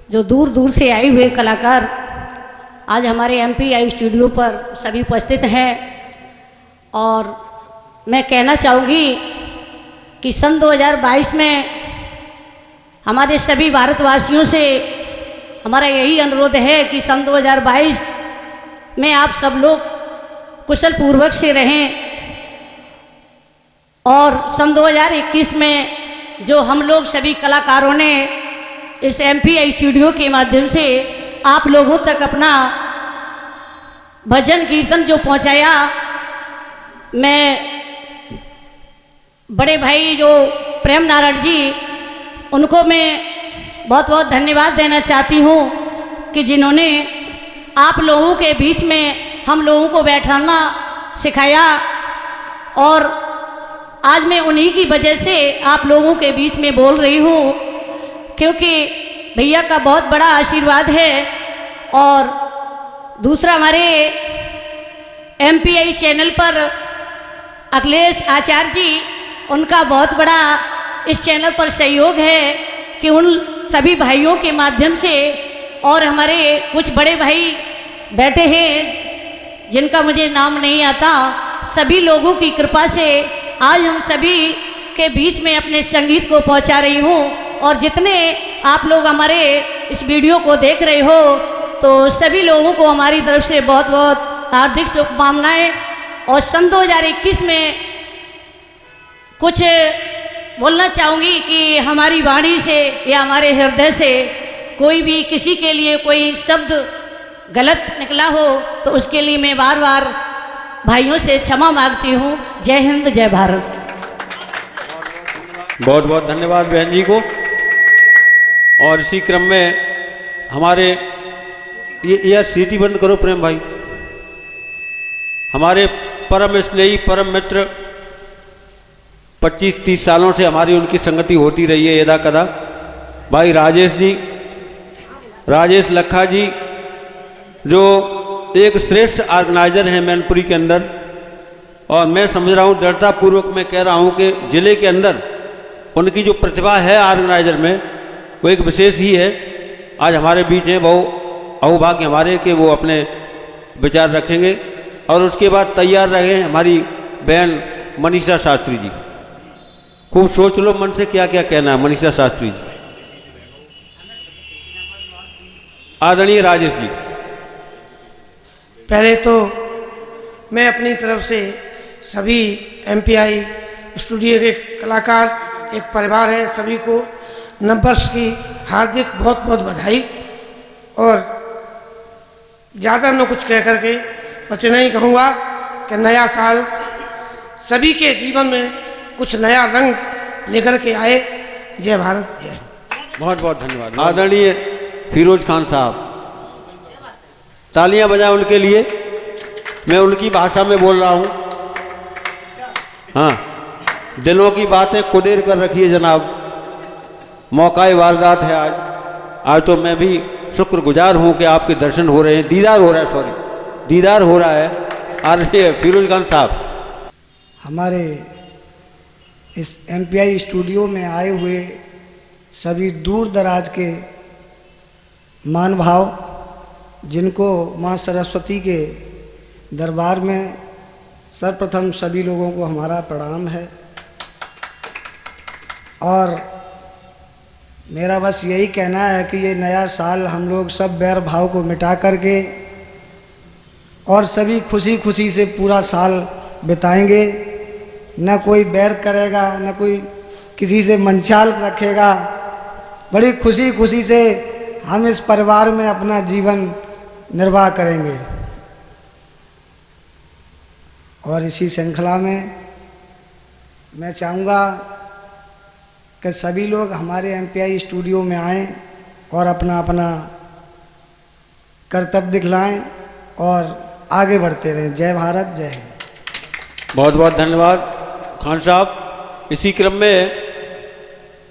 जो दूर दूर से आए हुए कलाकार आज हमारे एमपीआई स्टूडियो पर सभी उपस्थित हैं। और मैं कहना चाहूँगी कि सन 2022 में हमारे सभी भारतवासियों से हमारा यही अनुरोध है कि सन 2022 में आप सब लोग कुशल पूर्वक से रहें। और सन 2021 में जो हम लोग सभी कलाकारों ने इस एमपीआई स्टूडियो के माध्यम से आप लोगों तक अपना भजन कीर्तन जो पहुंचाया, मैं बड़े भाई जो प्रेम नारायण जी, उनको मैं बहुत बहुत धन्यवाद देना चाहती हूँ कि जिन्होंने आप लोगों के बीच में हम लोगों को बैठाना सिखाया। और आज मैं उन्हीं की वजह से आप लोगों के बीच में बोल रही हूँ, क्योंकि भैया का बहुत बड़ा आशीर्वाद है। और दूसरा हमारे एमपीआई चैनल पर अखिलेश आचार्य जी, उनका बहुत बड़ा इस चैनल पर सहयोग है कि उन सभी भाइयों के माध्यम से, और हमारे कुछ बड़े भाई बैठे हैं जिनका मुझे नाम नहीं आता, सभी लोगों की कृपा से आज हम सभी के बीच में अपने संगीत को पहुंचा रही हूँ। और जितने आप लोग हमारे इस वीडियो को देख रहे हो, तो सभी लोगों को हमारी तरफ से बहुत बहुत हार्दिक शुभकामनाएं। और सन 2021 में कुछ बोलना चाहूँगी कि हमारी वाणी से या हमारे हृदय से कोई भी किसी के लिए कोई शब्द गलत निकला हो तो उसके लिए मैं बार बार भाइयों से क्षमा मांगती हूँ। जय हिंद, जय भारत। बहुत बहुत धन्यवाद बहन जी को। और इसी क्रम में हमारे ये सीटी बंद करो प्रेम भाई। हमारे परम स्नेही परम मित्र 25-30 सालों से हमारी उनकी संगति होती रही है यदा कदा, भाई राजेश जी, राजेश लखा जी, जो एक श्रेष्ठ ऑर्गेनाइजर हैं मैनपुरी के अंदर। और मैं समझ रहा हूँ, दृढ़तापूर्वक मैं कह रहा हूँ कि ज़िले के अंदर उनकी जो प्रतिभा है ऑर्गेनाइजर में वो एक विशेष ही है। आज हमारे बीच हैं, वो अहोभाग्य हमारे कि वो अपने विचार रखेंगे। और उसके बाद तैयार रहे हमारी बहन मनीषा शास्त्री जी। खूब सोच लो मन से क्या क्या कहना है। मनीषा शास्त्री जी, आदरणीय राजेश जी। पहले तो मैं अपनी तरफ से सभी MPI स्टूडियो के कलाकार, एक परिवार है, सभी को नववर्ष की हार्दिक बहुत बहुत बधाई। और ज़्यादा न कुछ कह करके बस नहीं कहूँगा कि नया साल सभी के जीवन में कुछ नया रंग लेकर के आए। जय भारत, जय। बहुत बहुत धन्यवाद आदरणीय फिरोज खान साहब। तालियां बजाएं उनके लिए। मैं उनकी भाषा में बोल रहा हूँ। हाँ, दिलों की बातें कुदेर कर रखिए जनाब। मौका वारदात है आज तो मैं भी शुक्रगुजार हूँ कि आपके दर्शन हो रहे हैं, दीदार हो रहा है, सॉरी दीदार हो रहा है। आदरणीय फिरोज खान साहब, हमारे इस MPI स्टूडियो में आए हुए सभी दूर दराज के मान भाव, जिनको माँ सरस्वती के दरबार में सर्वप्रथम सभी लोगों को हमारा प्रणाम है। और मेरा बस यही कहना है कि ये नया साल हम लोग सब बैर भाव को मिटा करके और सभी खुशी खुशी से पूरा साल बिताएंगे। न कोई बैर करेगा, न कोई किसी से मनचाल रखेगा। बड़ी खुशी खुशी से हम इस परिवार में अपना जीवन निर्वाह करेंगे। और इसी श्रृंखला में मैं चाहूँगा कि सभी लोग हमारे MPI स्टूडियो में आएं और अपना अपना कर्तव्य दिखलाएं और आगे बढ़ते रहें। जय भारत, जय हिंद। बहुत बहुत धन्यवाद खान साहब। इसी क्रम में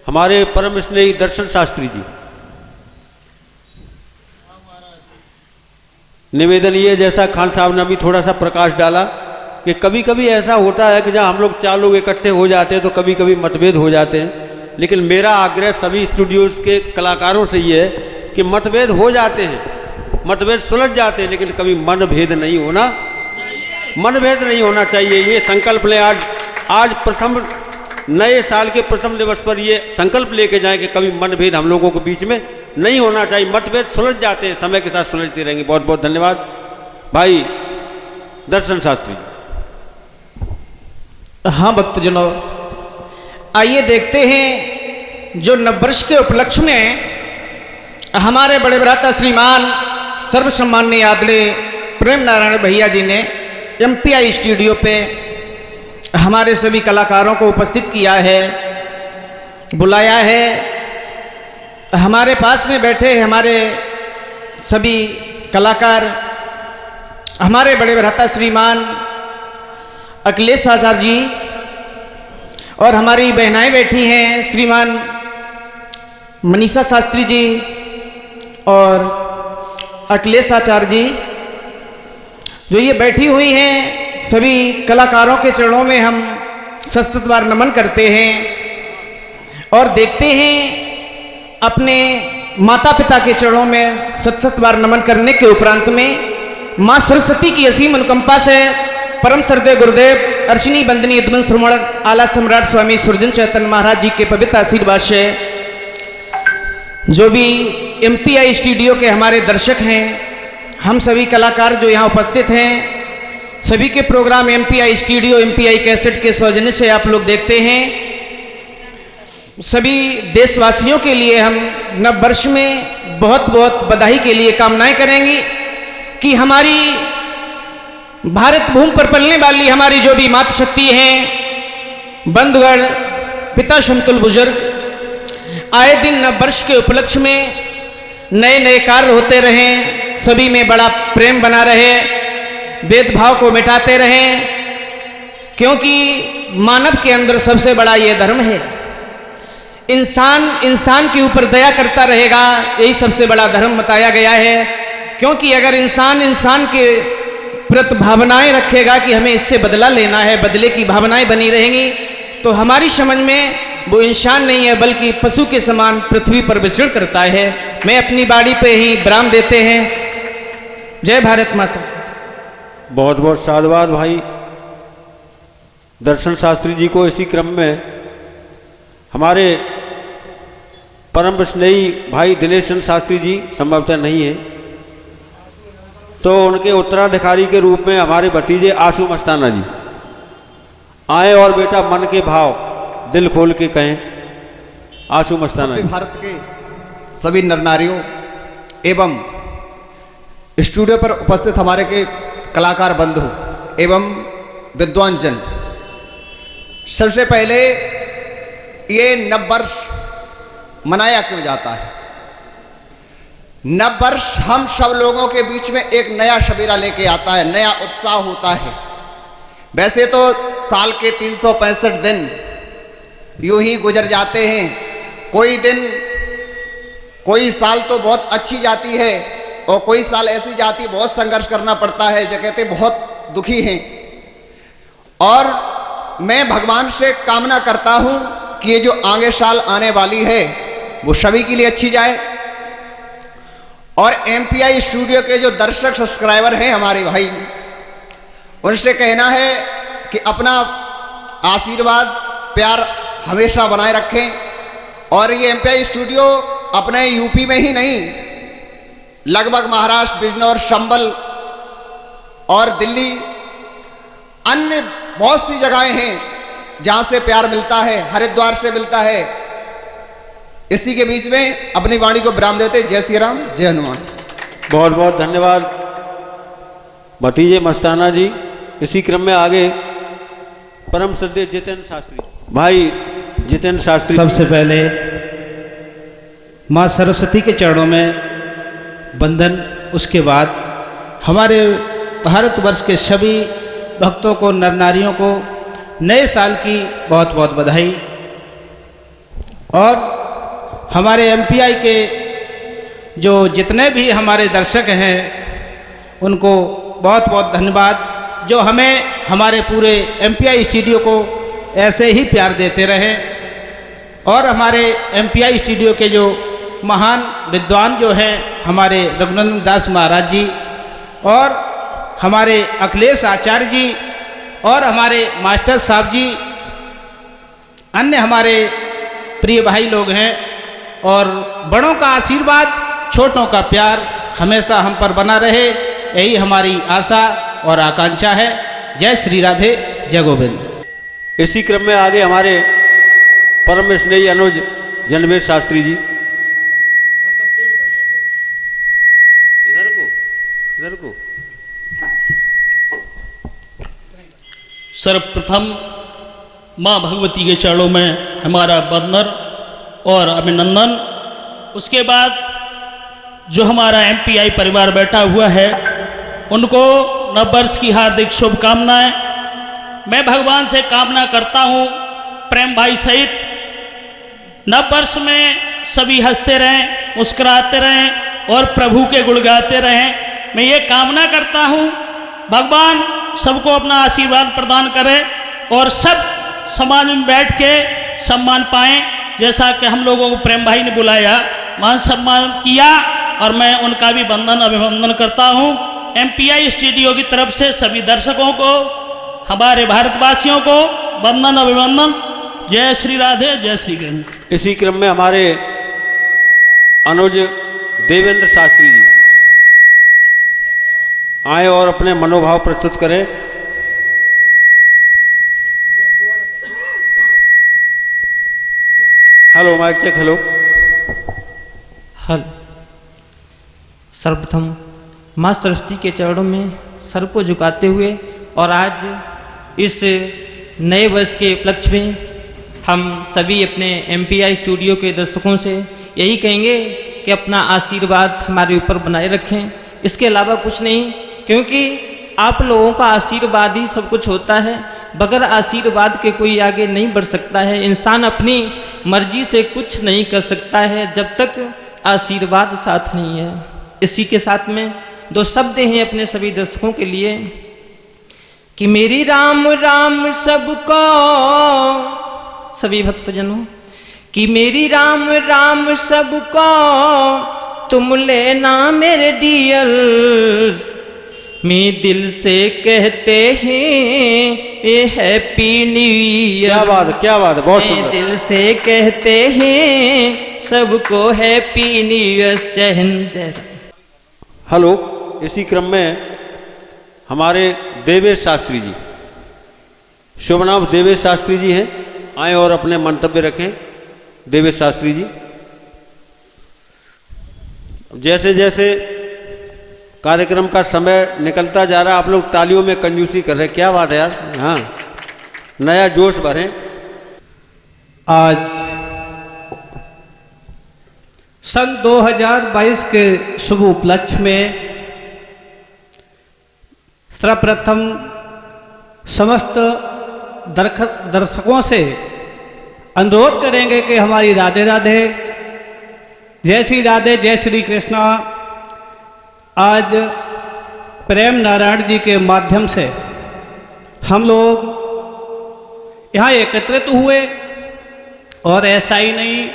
हमारे परम स्नेही दर्शन शास्त्री जी। निवेदन ये, जैसा खान साहब ने अभी थोड़ा सा प्रकाश डाला कि कभी कभी ऐसा होता है कि जहाँ हम लोग 4 लोग इकट्ठे हो जाते हैं तो कभी कभी मतभेद हो जाते हैं। लेकिन मेरा आग्रह सभी स्टूडियोज के कलाकारों से ये है कि मतभेद हो जाते हैं, मतभेद सुलझ जाते हैं, लेकिन कभी मनभेद नहीं होना, मनभेद नहीं होना चाहिए। ये संकल्प लें। आज प्रथम नए साल के प्रथम दिवस पर ये संकल्प लेके जाएं कि कभी मनभेद हम लोगों के बीच में नहीं होना चाहिए। मतभेद सुलझ जाते हैं, समय के साथ सुलझते रहेंगे। बहुत बहुत धन्यवाद भाई दर्शन शास्त्री। हाँ भक्तजनों, आइए देखते हैं जो नववर्ष के उपलक्ष्य में हमारे बड़े भ्राता श्रीमान सर्वसम्मान्य आदरणीय प्रेम नारायण भैया जी ने MPI स्टूडियो पे हमारे सभी कलाकारों को उपस्थित किया है, बुलाया है। हमारे पास में बैठे हमारे सभी कलाकार, हमारे बड़े भ्राता श्रीमान अखिलेश आचार्य जी और हमारी बहनाएं बैठी हैं, श्रीमान मनीषा शास्त्री जी और अखिलेश आचार्य जी, जो ये बैठी हुई हैं। सभी कलाकारों के चरणों में हम सशत बार नमन करते हैं और देखते हैं अपने माता पिता के चरणों में सत बार नमन करने के उपरांत में माँ सरस्वती की असीम अनुकंपा से परम श्रद्धेय गुरुदेव अर्चनी बंदनी यदमन श्रमण आला सम्राट स्वामी सुरजन चैतन्य महाराज जी के पवित्र आशीर्वाद से जो भी MPI स्टूडियो के हमारे दर्शक हैं, हम सभी कलाकार जो यहाँ उपस्थित हैं, सभी के programme MPI studio, MPI cassette के सौजन्य से आप लोग देखते हैं। सभी देशवासियों के लिए हम नव वर्ष में बहुत बहुत बधाई के लिए कामनाएं करेंगे कि हमारी भारत भूमि पर पलने वाली हमारी जो भी मातृशक्ति हैं, बंधुगण, पिता समतुल बुजुर्ग, आए दिन नव वर्ष के उपलक्ष्य में नए नए कार्य होते रहें, सभी में बड़ा प्रेम बना रहे, भेदभाव को मिटाते रहें, क्योंकि मानव के अंदर सबसे बड़ा ये धर्म है। इंसान के ऊपर दया करता रहेगा, यही सबसे बड़ा धर्म बताया गया है। क्योंकि अगर इंसान के प्रति भावनाएं रखेगा कि हमें इससे बदला लेना है, बदले की भावनाएं बनी रहेंगी, तो हमारी समझ में वो इंसान नहीं है बल्कि पशु के समान पृथ्वी पर विचरण करता है। मैं अपनी बाड़ी पे ही विराम देते हैं। जय भारत माता। बहुत बहुत साधुवाद भाई दर्शन शास्त्री जी को। इसी क्रम में हमारे परम स्नेही भाई दिनेश चंद्र शास्त्री जी संभवतः नहीं है, तो उनके उत्तराधिकारी के रूप में हमारे भतीजे आशु मस्ताना जी आए और बेटा मन के भाव दिल खोल के कहें। आशु मस्ताना जी। भारत के सभी नर नारियों एवं स्टूडियो पर उपस्थित हमारे के कलाकार बंधु एवं विद्वान जन, सबसे पहले ये नव वर्ष मनाया क्यों जाता है? नव वर्ष हम सब लोगों के बीच में एक नया शबीरा लेके आता है, नया उत्साह होता है। वैसे तो साल के 365 दिन यूं ही गुजर जाते हैं। कोई साल तो बहुत अच्छी जाती है और कोई साल ऐसी जाती बहुत संघर्ष करना पड़ता है, जो कहते बहुत दुखी हैं। और मैं भगवान से कामना करता हूं कि ये जो आगे साल आने वाली है वो सभी के लिए अच्छी जाए। और एमपीआई स्टूडियो के जो दर्शक सब्सक्राइबर हैं हमारे भाई, उनसे कहना है कि अपना आशीर्वाद प्यार हमेशा बनाए रखें। और ये एमपीआई स्टूडियो अपने यूपी में ही नहीं, लगभग महाराष्ट्र, बिजनौर, संबल और दिल्ली, अन्य बहुत सी जगहें हैं जहां से प्यार मिलता है, हरिद्वार से मिलता है। इसी के बीच में अपनी वाणी को विराम देते। जय श्री राम, जय हनुमान। बहुत बहुत धन्यवाद भतीजे मस्ताना जी। इसी क्रम में आगे परम श्रद्धेय जितेंद्र शास्त्री भाई। जितेंद्र शास्त्री, सबसे पहले माँ सरस्वती के चरणों में वंदन, उसके बाद हमारे भारतवर्ष के सभी भक्तों को, नर नारियों को नए साल की बहुत बहुत बधाई। और हमारे एमपीआई के जो जितने भी हमारे दर्शक हैं उनको बहुत बहुत धन्यवाद, जो हमें हमारे पूरे एमपीआई स्टूडियो को ऐसे ही प्यार देते रहें। और हमारे एमपीआई स्टूडियो के जो महान विद्वान जो हैं हमारे रघुनंदन दास महाराज जी और हमारे अखिलेश आचार्य जी और हमारे मास्टर साहब जी, अन्य हमारे प्रिय भाई लोग हैं। और बड़ों का आशीर्वाद, छोटों का प्यार हमेशा हम पर बना रहे, यही हमारी आशा और आकांक्षा है। जय श्री राधे, जय गोविंद। इसी क्रम में आगे हमारे परम स्नेही अनुज जनवेद शास्त्री जी। इधर को सर्वप्रथम माँ भगवती के चरणों में हमारा वंदन और अभिनंदन। उसके बाद जो हमारा एमपीआई परिवार बैठा हुआ है उनको नववर्ष की हार्दिक शुभकामनाएं। मैं भगवान से कामना करता हूँ प्रेम भाई सहित नववर्ष में सभी हंसते रहें, मुस्कुराते रहें और प्रभु के गुण गाते रहें। मैं ये कामना करता हूँ भगवान सबको अपना आशीर्वाद प्रदान करे और सब समाज में बैठ के सम्मान पाएं। जैसा कि हम लोगों को प्रेम भाई ने बुलाया, मान सम्मान किया और मैं उनका भी वंदन अभिनंदन करता हूँ। एमपीआई स्टूडियो की तरफ से सभी दर्शकों को, हमारे भारतवासियों को वंदन अभिनंदन। जय श्री राधे, जय श्री कृष्ण। इसी क्रम में हमारे अनुज देवेंद्र शास्त्री जी। आए और अपने मनोभाव प्रस्तुत करें। Hello, mike check. हेलो। हल सर्वप्रथम माँ सरस्वती के चरणों में सर को झुकाते हुए और आज इस नए वर्ष के उपलक्ष्य में हम सभी अपने MPI स्टूडियो के दर्शकों से यही कहेंगे कि अपना आशीर्वाद हमारे ऊपर बनाए रखें। इसके अलावा कुछ नहीं, क्योंकि आप लोगों का आशीर्वाद ही सब कुछ होता है। बगैर आशीर्वाद के कोई आगे नहीं बढ़ सकता है। इंसान अपनी मर्जी से कुछ नहीं कर सकता है जब तक आशीर्वाद साथ नहीं है। इसी के साथ में दो शब्द हैं अपने सभी दर्शकों के लिए कि मेरी राम राम सबको, सभी भक्तजनों, कि मेरी राम राम सबको तुम लेना मेरे डियर, मैं दिल से कहते हैं ये हैप्पी न्यू ईयर। क्या बात है, क्या बात है, बहुत सुंदर। दिल से कहते हैं सबको हैप्पी न्यू ईयर। जय हिंद, जय। हेलो। इसी क्रम में हमारे देवेश शास्त्री जी, शुभ नाम देवेश शास्त्री जी हैं, आए और अपने मंतव्य रखें। देवेश शास्त्री जी, जैसे जैसे कार्यक्रम का समय निकलता जा रहा है, आप लोग तालियों में कंजूसी कर रहे हैं, क्या बात है यार। हाँ, नया जोश भरें। आज सन 2022 के शुभ उपलक्ष्य में सर्वप्रथम समस्त दर्शकों से अनुरोध करेंगे कि हमारी राधे राधे, जय श्री राधे, जय श्री कृष्णा। आज प्रेम नारायण जी के माध्यम से हम लोग यहाँ एकत्रित हुए, और ऐसा ही नहीं,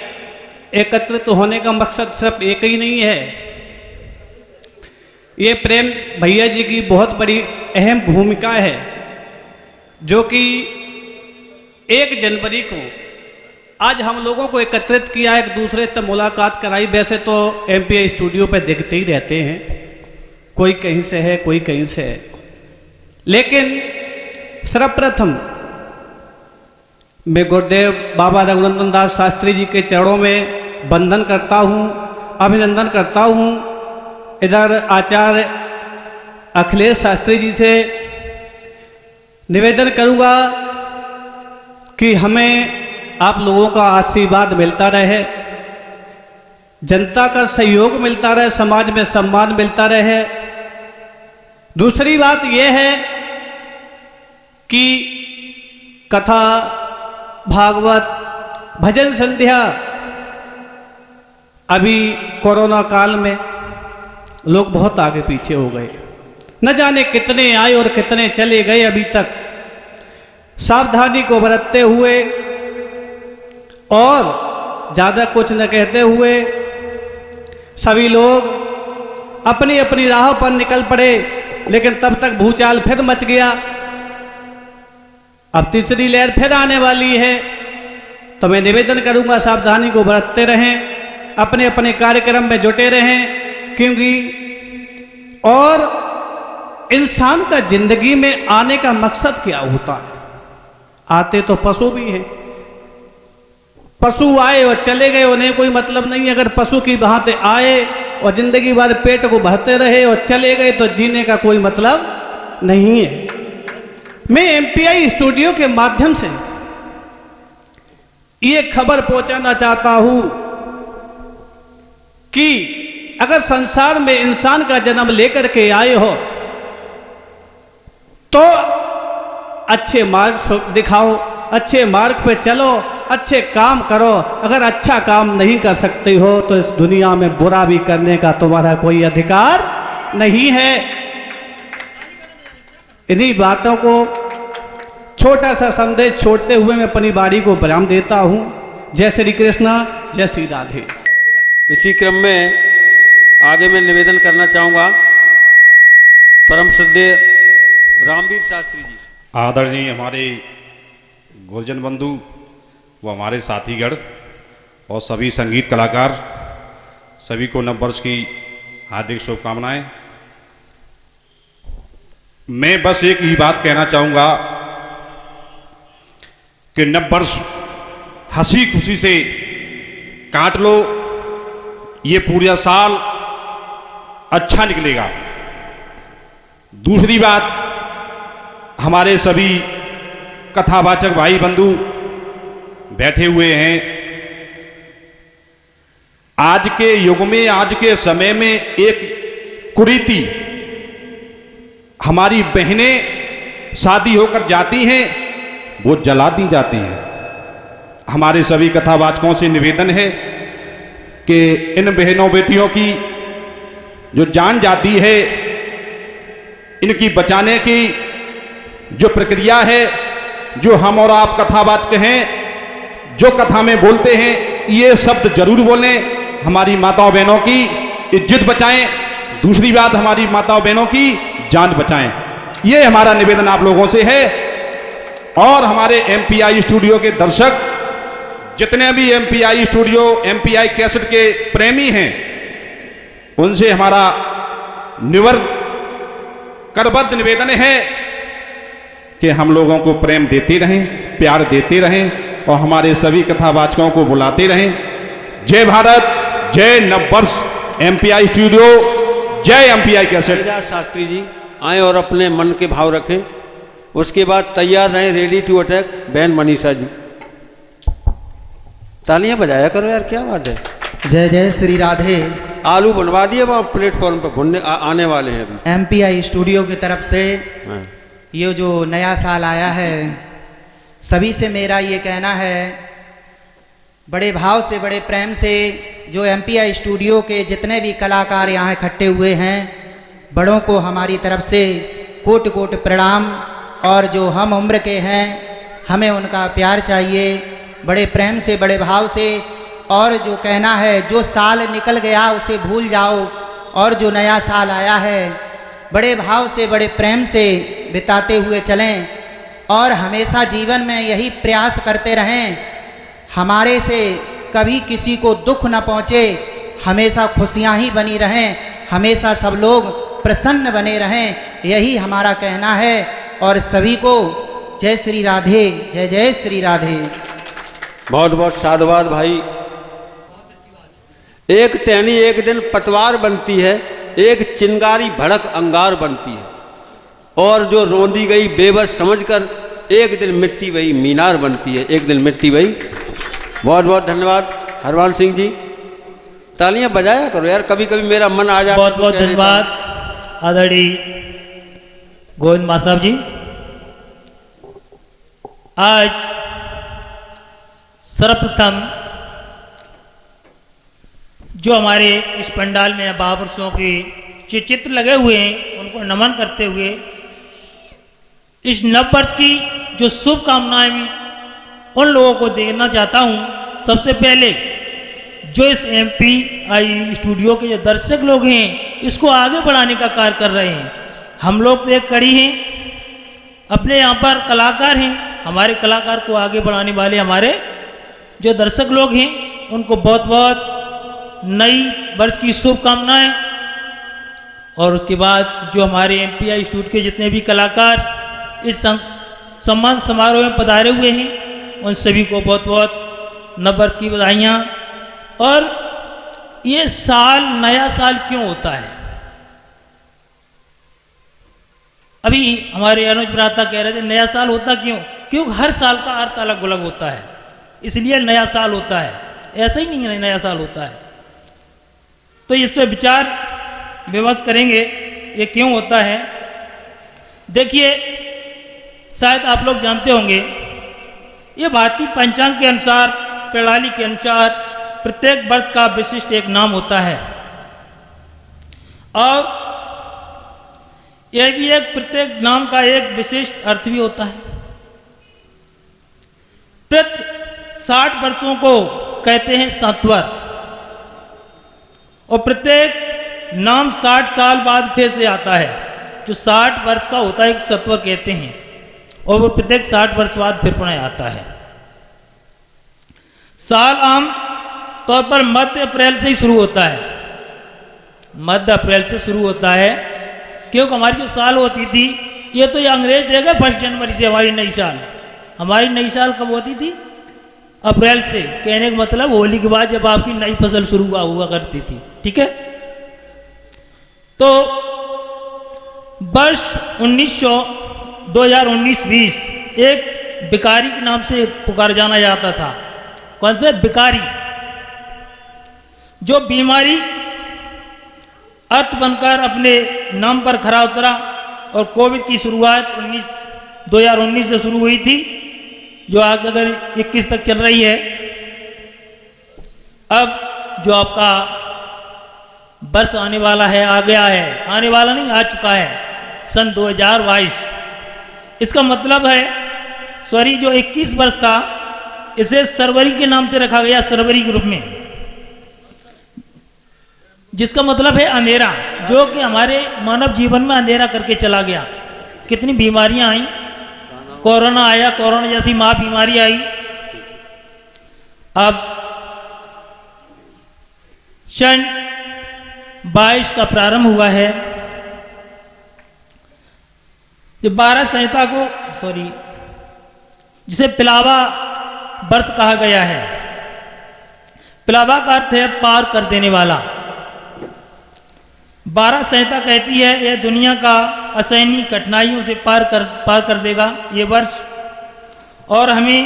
एकत्रित होने का मकसद सिर्फ एक ही नहीं है। ये प्रेम भैया जी की बहुत बड़ी अहम भूमिका है, जो कि 1 जनवरी को आज हम लोगों को एकत्रित किया, एक दूसरे से मुलाकात कराई। वैसे तो MPI स्टूडियो पे देखते ही रहते हैं, कोई कहीं से है, कोई कहीं से है, लेकिन सर्वप्रथम मैं गुरुदेव बाबा रघुनंदन दास शास्त्री जी के चरणों में वंदन करता हूँ, अभिनंदन करता हूँ। इधर आचार्य अखिलेश शास्त्री जी से निवेदन करूँगा कि हमें आप लोगों का आशीर्वाद मिलता रहे, जनता का सहयोग मिलता रहे, समाज में सम्मान मिलता रहे। दूसरी बात यह है कि कथा, भागवत, भजन संध्या, अभी कोरोना काल में लोग बहुत आगे पीछे हो गए, न जाने कितने आए और कितने चले गए। अभी तक सावधानी को बरतते हुए और ज़्यादा कुछ न कहते हुए सभी लोग अपनी अपनी राह पर निकल पड़े, लेकिन तब तक भूचाल फिर मच गया। अब तीसरी लहर फिर आने वाली है, तो मैं निवेदन करूंगा सावधानी को बरतते रहें, अपने अपने कार्यक्रम में जुटे रहें, क्योंकि और इंसान का जिंदगी में आने का मकसद क्या होता है? आते तो पशु भी हैं, पशु आए और चले गए, उन्हें कोई मतलब नहीं। अगर पशु की भांति आए और जिंदगी भर पेट को भरते रहे और चले गए तो जीने का कोई मतलब नहीं है। मैं MPI स्टूडियो के माध्यम से ये खबर पहुंचाना चाहता हूं कि अगर संसार में इंसान का जन्म लेकर के आए हो तो अच्छे मार्ग दिखाओ, अच्छे मार्ग पे चलो, अच्छे काम करो। अगर अच्छा काम नहीं कर सकते हो तो इस दुनिया में बुरा भी करने का तुम्हारा कोई अधिकार नहीं है। इन्हीं बातों को छोटा सा संदेश छोड़ते हुए मैं अपनी बारी को विराम देता हूं। जय श्री कृष्णा, जय श्री राधे। इसी क्रम में आगे मैं निवेदन करना चाहूँगा परम श्रद्धेय रामवीर शास्त्री जी। आदरणीय हमारे गुलजन बंधु व हमारे साथीगण और सभी संगीत कलाकार, सभी को नव वर्ष की हार्दिक शुभकामनाएं। मैं बस एक ही बात कहना चाहूँगा कि नव वर्ष हंसी खुशी से काट लो, ये पूरा साल अच्छा निकलेगा। दूसरी बात, हमारे सभी कथावाचक भाई बंधु बैठे हुए हैं, आज के युग में, आज के समय में एक कुरीति, हमारी बहनें शादी होकर जाती हैं वो जला दी जाती हैं। हमारे सभी कथावाचकों से निवेदन है कि इन बहनों बेटियों की जो जान जाती है, इनकी बचाने की जो प्रक्रिया है, जो हम और आप कथावाचक हैं, जो कथा में बोलते हैं, ये शब्द जरूर बोलें। हमारी माताओं बहनों की इज्जत बचाएं। दूसरी बात, हमारी माताओं बहनों की जान बचाएं। ये हमारा निवेदन आप लोगों से है। और हमारे एमपीआई स्टूडियो के दर्शक, जितने भी एमपीआई स्टूडियो, एमपीआई कैसेट के प्रेमी हैं, उनसे हमारा करबद्ध निवेदन है कि हम लोगों को प्रेम देते रहें, प्यार देते रहें और हमारे सभी कथावाचकों को बुलाते रहें। जय भारत, जय नववर्ष, एमपीआई स्टूडियो, जय एमपीआई कैसेट। शास्त्री जी आए और अपने मन के भाव रखें। उसके बाद तैयार रहें, रेडी टू अटैक, बहन मनीषा जी। तालियां बजाया करो यार, क्या बात है। जय जय श्री राधे। आलू बनवा दिए वहाँ प्लेटफॉर्म पर, भुनने आने वाले हैं अभी। एमपीआई स्टूडियो की तरफ से ये जो नया साल आया है, सभी से मेरा ये कहना है, बड़े भाव से, बड़े प्रेम से, जो एमपीआई स्टूडियो के जितने भी कलाकार यहाँ इकट्ठे हुए हैं, बड़ों को हमारी तरफ से कोटि कोटि प्रणाम। और जो हम उम्र के हैं, हमें उनका प्यार चाहिए, बड़े प्रेम से, बड़े भाव से। और जो कहना है, जो साल निकल गया उसे भूल जाओ, और जो नया साल आया है बड़े भाव से, बड़े प्रेम से बिताते हुए चलें। और हमेशा जीवन में यही प्रयास करते रहें, हमारे से कभी किसी को दुख न पहुँचे, हमेशा खुशियाँ ही बनी रहें, हमेशा सब लोग प्रसन्न बने रहें, यही हमारा कहना है। और सभी को जय श्री राधे, जय जय श्री राधे। बहुत बहुत साधुवाद भाई। एक टहनी एक दिन पतवार बनती है, एक चिंगारी भड़क अंगार बनती है, और जो रोंदी गई बेबस समझकर एक दिन मिट्टी वही मीनार बनती है, एक दिन मिट्टी वही। बहुत बहुत धन्यवाद हरवान सिंह जी। तालियां बजाया करो यार, कभी कभी मेरा मन आ जाता है। बहुत बहुत धन्यवाद आदरणीय गोविंद मां साहब जी। आज सर्वप्रथम जो हमारे इस पंडाल में महापुरुषों के जो चित्र लगे हुए हैं, उनको नमन करते हुए इस नववर्ष की जो शुभकामनाएं उन लोगों को देना चाहता हूं। सबसे पहले जो इस एमपीआई स्टूडियो के जो दर्शक लोग हैं, इसको आगे बढ़ाने का कार्य कर रहे हैं। हम लोग तो एक कड़ी हैं, अपने यहाँ पर कलाकार हैं, हमारे कलाकार को आगे बढ़ाने वाले हमारे जो दर्शक लोग हैं, उनको बहुत बहुत नई वर्ष की शुभकामनाएं। और उसके बाद जो हमारे एमपीआई स्टूडियो के जितने भी कलाकार इस सम्मान समारोह में पधारे हुए हैं, उन सभी को बहुत बहुत नववर्ष की बधाइयाँ। और ये साल, नया साल क्यों होता है? अभी हमारे अनुज भ्राता कह रहे थे नया साल होता क्यों? क्योंकि हर साल का अर्थ अलग अलग होता है, इसलिए नया साल होता है। ऐसा ही नहीं है नया साल होता है। तो इस पर विचार विमर्श करेंगे, ये क्यों होता है। देखिए, शायद आप लोग जानते होंगे, ये भारतीय पंचांग के अनुसार, प्रणाली के अनुसार प्रत्येक वर्ष का विशिष्ट एक नाम होता है, और यह भी एक प्रत्येक नाम का एक विशिष्ट अर्थ भी होता है। प्रति 60 वर्षों को कहते हैं सत्वर, और प्रत्येक नाम 60 साल बाद फिर से आता है। जो 60 वर्ष का होता है एक सत्वर कहते हैं, और वो प्रत्येक 60 वर्ष बाद फिर पुनः आता है। साल आम तौर पर मध्य अप्रैल से ही शुरू होता है, मध्य अप्रैल से शुरू होता है, क्योंकि हमारी जो साल होती थी ये तो ये अंग्रेज देगा 1 जनवरी से हमारी नई साल। हमारी नई साल कब होती थी? अप्रैल से। कहने का मतलब होली के बाद जब आपकी नई फसल शुरू हुआ करती थी। ठीक है, तो वर्ष 2019-20 एक भिखारी के नाम से पुकार जाना जाता था। कौन से भिखारी? जो बीमारी अर्थ बनकर अपने नाम पर खरा उतरा और कोविड की शुरुआत 2019 से शुरू हुई थी, जो आगे अगर 21 तक चल रही है। अब जो आपका वर्ष आने वाला है, आ गया है, आने वाला नहीं आ चुका है, सन 2022। इसका मतलब है सॉरी जो 21 वर्ष था, इसे सरवरी के नाम से रखा गया, सरवरी ग्रुप में, जिसका मतलब है अंधेरा, जो कि हमारे मानव जीवन में अंधेरा करके चला गया। कितनी बीमारियां आई, कोरोना आया, कोरोना जैसी मां बीमारी आई। अब सन 22 का प्रारंभ हुआ है। जो 12 संहिता को सॉरी जिसे पिलावा वर्ष कहा गया है। पिलावा का अर्थ है पार कर देने वाला। 12 संहिता कहती है यह दुनिया का असहनीय कठिनाइयों से पार कर देगा ये वर्ष, और हमें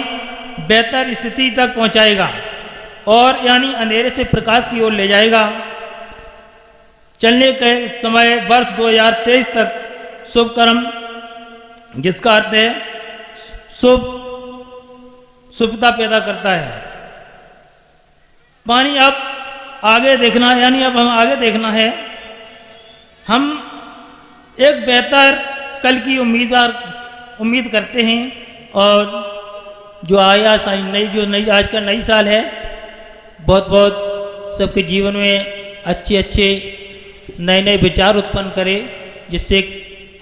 बेहतर स्थिति तक पहुंचाएगा, और यानी अंधेरे से प्रकाश की ओर ले जाएगा। चलने के समय वर्ष 2023 तक शुभ कर्म, जिसका अर्थ है शुभता पैदा करता है। पानी अब आगे देखना, यानी अब हम आगे देखना है। हम एक बेहतर कल की उम्मीद करते हैं, और जो आया नई आज का नई साल है, बहुत सबके जीवन में अच्छे नए विचार उत्पन्न करे, जिससे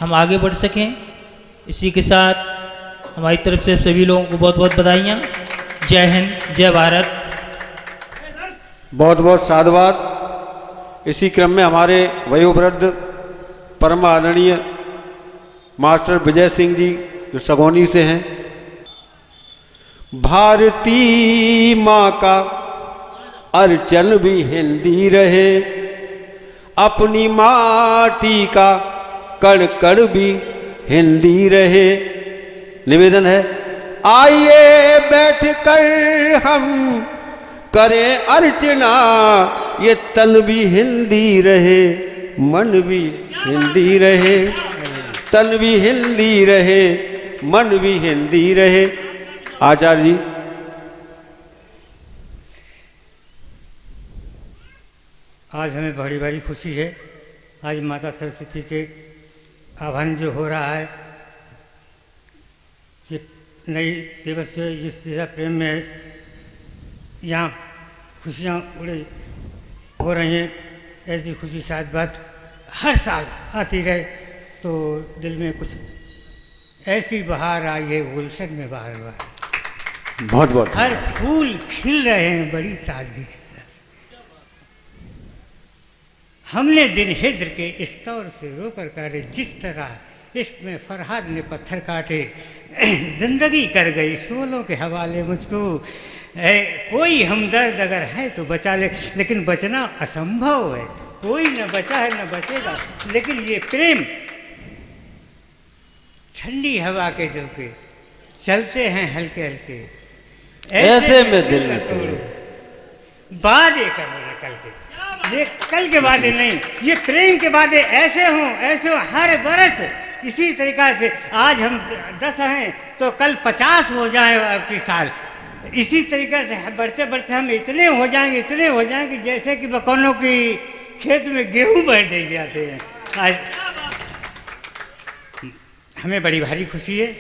हम आगे बढ़ सकें। इसी के साथ हमारी तरफ से सभी लोगों को बहुत बधाइयाँ। जय हिंद, जय भारत। बहुत साधुवाद। इसी क्रम में हमारे वयोवृद्ध परम आदरणीय मास्टर विजय सिंह जी, जो सगोनी से हैं। भारती माँ का अर्चन भी हिंदी रहे, अपनी माटी का कण कण भी हिंदी रहे। निवेदन है, आइए बैठ कर हम करें अर्चना, ये तन भी हिंदी रहे, मन भी हिंदी रहे, तन भी हिंदी रहे, मन भी हिंदी रहे। आचार्य जी। आज हमें बड़ी खुशी है। आज माता सरस्वती के आह्वान जो हो रहा है, ये नई दिवस से जिस तरह प्रेम में यहाँ खुशियाँ उड़े हो रही हैं, ऐसी खुशी शायद बात हर साल आती रहे, तो दिल में कुछ ऐसी बहार आई है, गुलशन में बहार बहुत हर फूल खिल रहे हैं बड़ी ताजगी के साथ। हमने दिन हिज्र के इस तौर से रोकर काटे, जिस तरह इश्क में फरहाद ने पत्थर काटे। जिंदगी कर गई सोलों के हवाले मुझको, कोई हमदर्द अगर है तो बचा ले, लेकिन बचना असंभव है। कोई न बचा है न बचेगा, लेकिन ये प्रेम ठंडी हवा के झोंके चलते हैं हल्के हल्के, ऐसे में दिल न तोड़ो। वादे करो न कल के, ये कल के वादे नहीं, ये प्रेम के वादे ऐसे हो हर बरस इसी तरीका से। आज हम 10 हैं तो कल 50 हो जाए आपकी साल। इसी तरीके से बढ़ते बढ़ते हम इतने हो जाएंगे जैसे कि बकौनों की खेत में गेहूं बह दे जाते हैं। आज हमें बड़ी भारी खुशी है।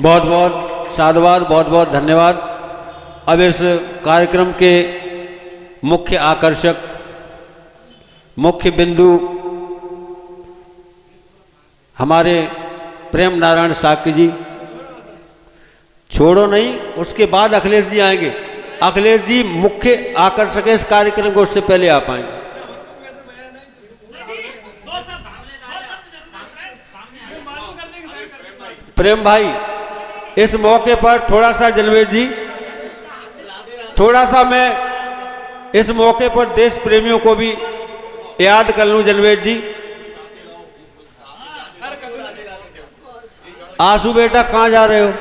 बहुत साधुवाद, बहुत धन्यवाद। अब इस कार्यक्रम के मुख्य आकर्षक, मुख्य बिंदु हमारे प्रेम नारायण साक्य जी। छोड़ो नहीं, उसके बाद अखिलेश जी आएंगे। अखिलेश जी मुख्य आकर्षक है इस कार्यक्रम को, उससे पहले आप आएंगे। प्रेम भाई, इस मौके पर थोड़ा सा जलवेद जी, थोड़ा सा मैं इस मौके पर देश प्रेमियों को भी याद कर लूं। जलवेद जी, आंसू बेटा कहाँ जा रहे हो?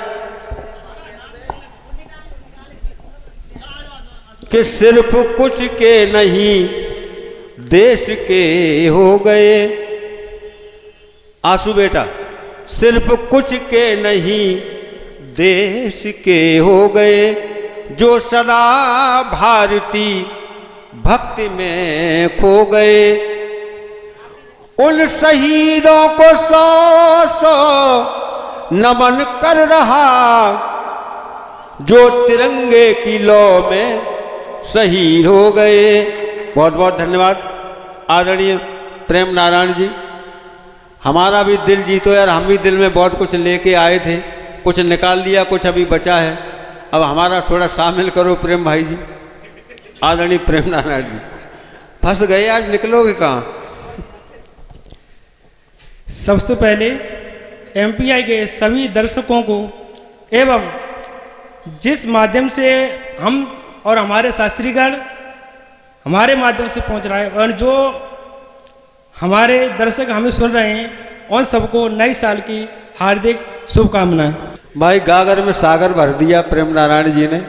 कि सिर्फ कुछ के नहीं देश के हो गए। आंसू बेटा, सिर्फ कुछ के नहीं देश के हो गए, जो सदा भारती भक्ति में खो गए। उन शहीदों को सौ सौ नमन कर रहा, जो तिरंगे की लौ में शहीद हो गए। बहुत बहुत धन्यवाद आदरणीय प्रेम नारायण जी। हमारा भी दिल जीतो यार, हम भी दिल में बहुत कुछ लेके आए थे, कुछ निकाल लिया, कुछ अभी बचा है। अब हमारा थोड़ा शामिल करो प्रेम भाई जी। आदरणीय प्रेम नारायण जी, फंस गए आज, निकलोगे कहाँ? सबसे पहले एमपीआई के सभी दर्शकों को एवं जिस माध्यम से हम और हमारे शास्त्रीगण हमारे माध्यम से पहुंच रहा है और जो हमारे दर्शक हमें सुन रहे हैं, उन सबको नई साल की हार्दिक शुभकामनाएं। भाई गागर में सागर भर दिया प्रेम नारायण जी ने।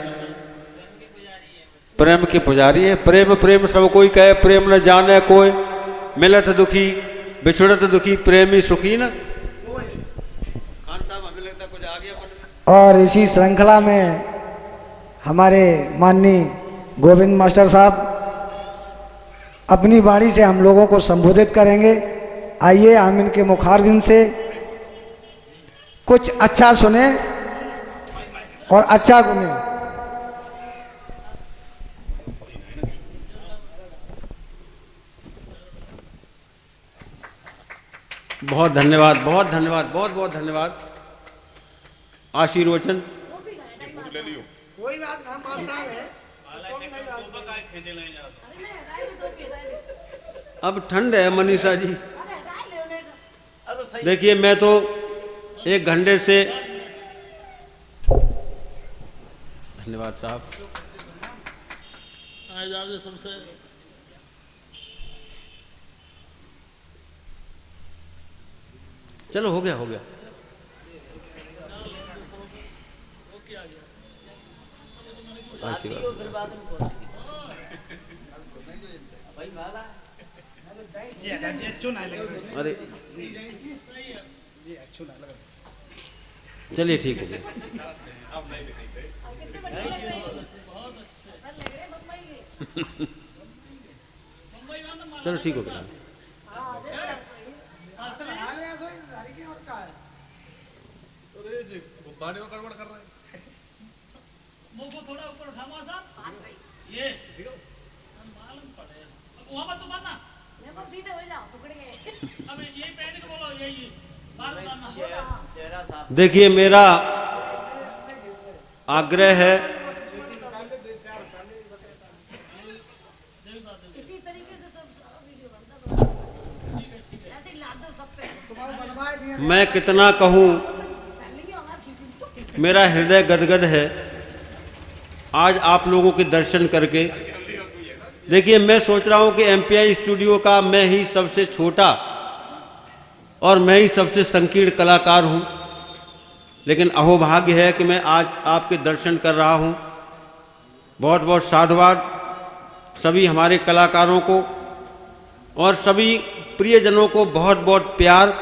प्रेम के पुजारी है। प्रेम प्रेम सब कोई कहे, प्रेम न जाने कोई। मिलत दुखी बिछुड़त दुखी, प्रेमी सुखी न। और इसी श्रृंखला में हमारे माननीय गोविंद मास्टर साहब अपनी वाणी से हम लोगों को संबोधित करेंगे। आइए हम इनके मुखारबिंद से कुछ अच्छा सुने और अच्छा गुने। बहुत धन्यवाद, बहुत धन्यवाद, बहुत बहुत धन्यवाद। आशीर्वचन कोई बात है। अब ठंड है मनीषा जी। देखिए मैं तो 1 घंटे से, धन्यवाद साहब। चलो हो गया, हो गया। अरे चलिए ठीक है। चलो ठीक हो गया। गड़बड़ कर रहे हैं, मुंह को थोड़ा ऊपर उठाओ साहब। ये मालूम पड़े अब वहां मत मारना, मेरे को सीधे हो जाओ टुकड़े। अब यही पहन के बोलो, यही बात मारना। चेहरा साफ। देखिए मेरा आग्रह है, इसी तरीके से सब वीडियो बनता ऐसे ही ला दो सब पे। मैं कितना कहूँ, मेरा हृदय गदगद है आज आप लोगों के दर्शन करके। देखिए मैं सोच रहा हूँ कि एमपीआई स्टूडियो का मैं ही सबसे छोटा और मैं ही सबसे संकीर्ण कलाकार हूँ, लेकिन अहोभाग्य है कि मैं आज आपके दर्शन कर रहा हूँ। बहुत बहुत साधुवाद सभी हमारे कलाकारों को और सभी प्रियजनों को, बहुत बहुत प्यार,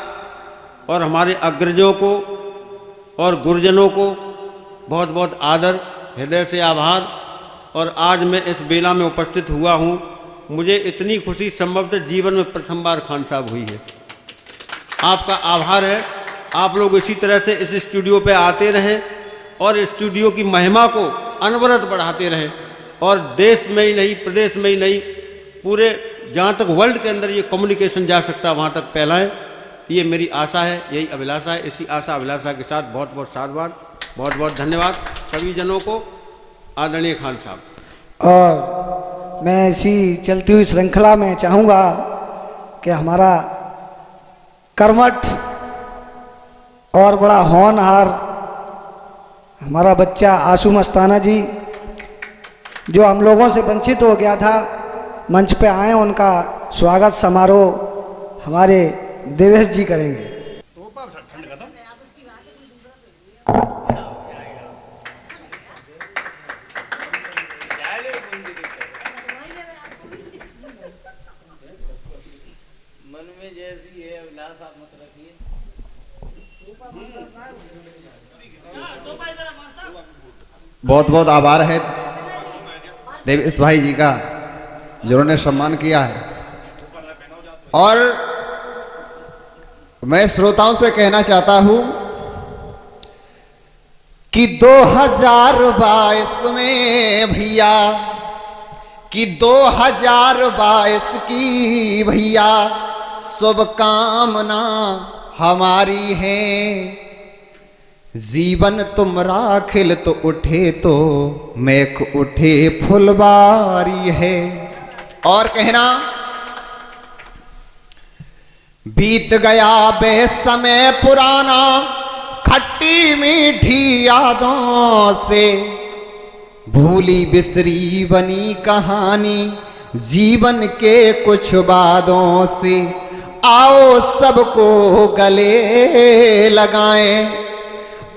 और हमारे अग्रजों को और गुरुजनों को बहुत बहुत आदर, हृदय से आभार। और आज मैं इस बेला में उपस्थित हुआ हूँ, मुझे इतनी खुशी संभवतः जीवन में प्रथम बार खान साहब हुई है। आपका आभार है। आप लोग इसी तरह से इस स्टूडियो पे आते रहें और स्टूडियो की महिमा को अनवरत बढ़ाते रहें, और देश में ही नहीं, प्रदेश में ही नहीं, पूरे जहाँ तक वर्ल्ड के अंदर ये कम्युनिकेशन जा सकता है वहाँ तक फैलाएं। ये मेरी आशा है, यही अभिलाषा है। इसी आशा अभिलाषा के साथ बहुत बहुत साधुवाद, बहुत बहुत धन्यवाद सभी जनों को। आदरणीय खान साहब। और मैं इसी चलती हुई श्रृंखला में चाहूँगा कि हमारा कर्मठ और बड़ा होनहार हमारा बच्चा आशू मस्ताना जी, जो हम लोगों से वंचित हो गया था, मंच पे आए, उनका स्वागत समारोह हमारे देवेश जी करेंगे। मन में जैसी है अभिलाष आप मत रखिए। बहुत बहुत आभार है देवेश भाई जी का, जिन्होंने सम्मान किया है। और मैं श्रोताओं से कहना चाहता हूं कि 2022 में भैया, कि 2022 की भैया शुभकामना हमारी है। जीवन तुमरा खिल तो उठे तो मैक उठे फुलवारी है। और कहना, बीत गया बे समय पुराना, खट्टी मीठी यादों से भूली बिसरी बनी कहानी जीवन के कुछ बातों से। आओ सबको गले लगाएं,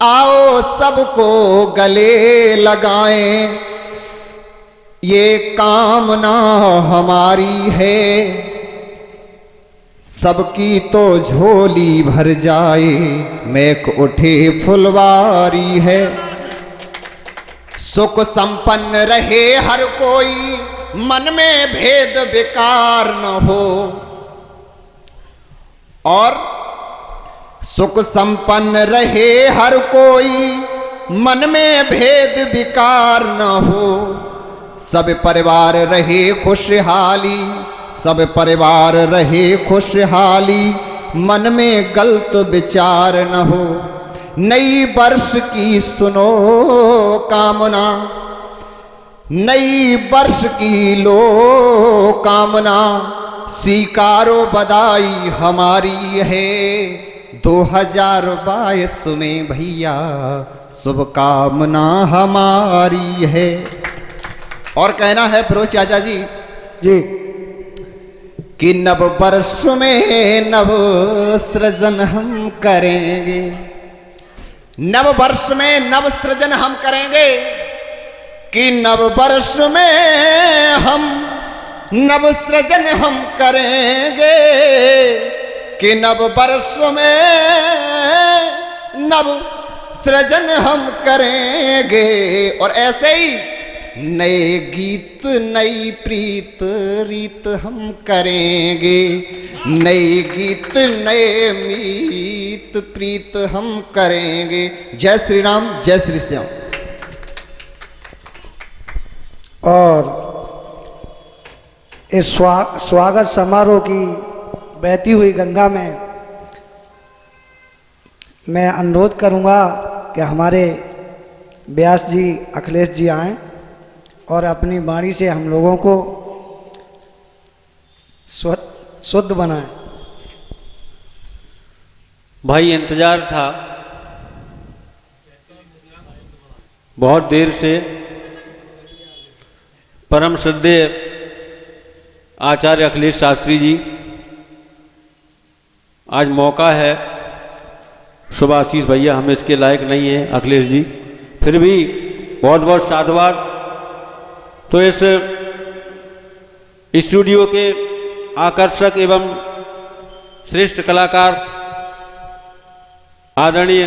आओ सबको गले लगाएं, ये कामना हमारी है। सबकी तो झोली भर जाए, मैक उठे फुलवारी है। सुख संपन्न रहे हर कोई, मन में भेद विकार न हो। और सुख संपन्न रहे हर कोई, मन में भेद विकार न हो। सब परिवार रहे खुशहाली, सब परिवार रहे खुशहाली, मन में गलत विचार न हो। नई वर्ष की सुनो कामना, नई वर्ष की लो कामना, स्वीकारो बधाई हमारी है। 2022 में भैया शुभकामना हमारी है। और कहना है प्रो चाचा जी कि नव वर्ष में नव सृजन हम करेंगे, नव वर्ष में नव सृजन हम करेंगे, कि नव वर्ष में हम नव सृजन हम करेंगे, कि नव वर्ष में नव सृजन हम करेंगे। और ऐसे ही नए गीत नई प्रीत रीत हम करेंगे, नए गीत नए मीत प्रीत हम करेंगे। जय श्री राम, जय श्री श्याम। और इस स्वागत समारोह की बहती हुई गंगा में मैं अनुरोध करूंगा कि हमारे व्यास जी अखिलेश जी आएं और अपनी वाणी से हम लोगों को शुद्ध बनाएं। भाई इंतजार था बहुत देर से। परम श्रद्धेय आचार्य अखिलेश शास्त्री जी, आज मौका है। शुभाशीष भैया हम इसके लायक नहीं हैं अखिलेश जी, फिर भी बहुत बहुत साधुवाद। तो इस स्टूडियो के आकर्षक एवं श्रेष्ठ कलाकार आदरणीय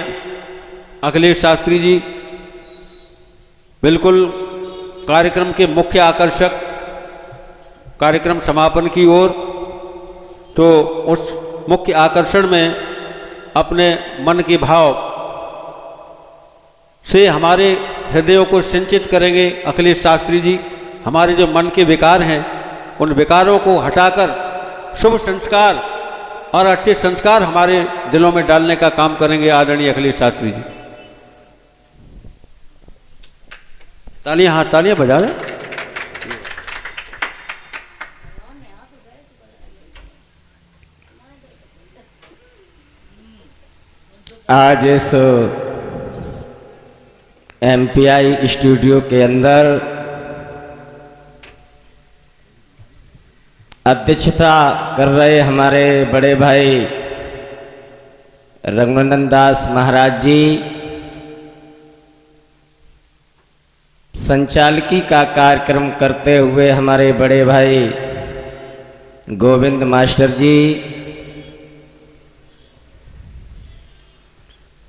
अखिलेश शास्त्री जी बिल्कुल कार्यक्रम के मुख्य आकर्षक, कार्यक्रम समापन की ओर। तो उस मुख्य आकर्षण में अपने मन के भाव से हमारे हृदयों को सिंचित करेंगे अखिलेश शास्त्री जी। हमारे जो मन के विकार हैं उन विकारों को हटाकर शुभ संस्कार और अच्छे संस्कार हमारे दिलों में डालने का काम करेंगे आदरणीय अखिलेश शास्त्री जी। तालियां, हाँ तालियां बजा रहे। आज इस MPI स्टूडियो के अंदर अध्यक्षता कर रहे हमारे बड़े भाई रघुनंदन दास महाराज जी, संचालकी का कार्यक्रम करते हुए हमारे बड़े भाई गोविंद मास्टर जी,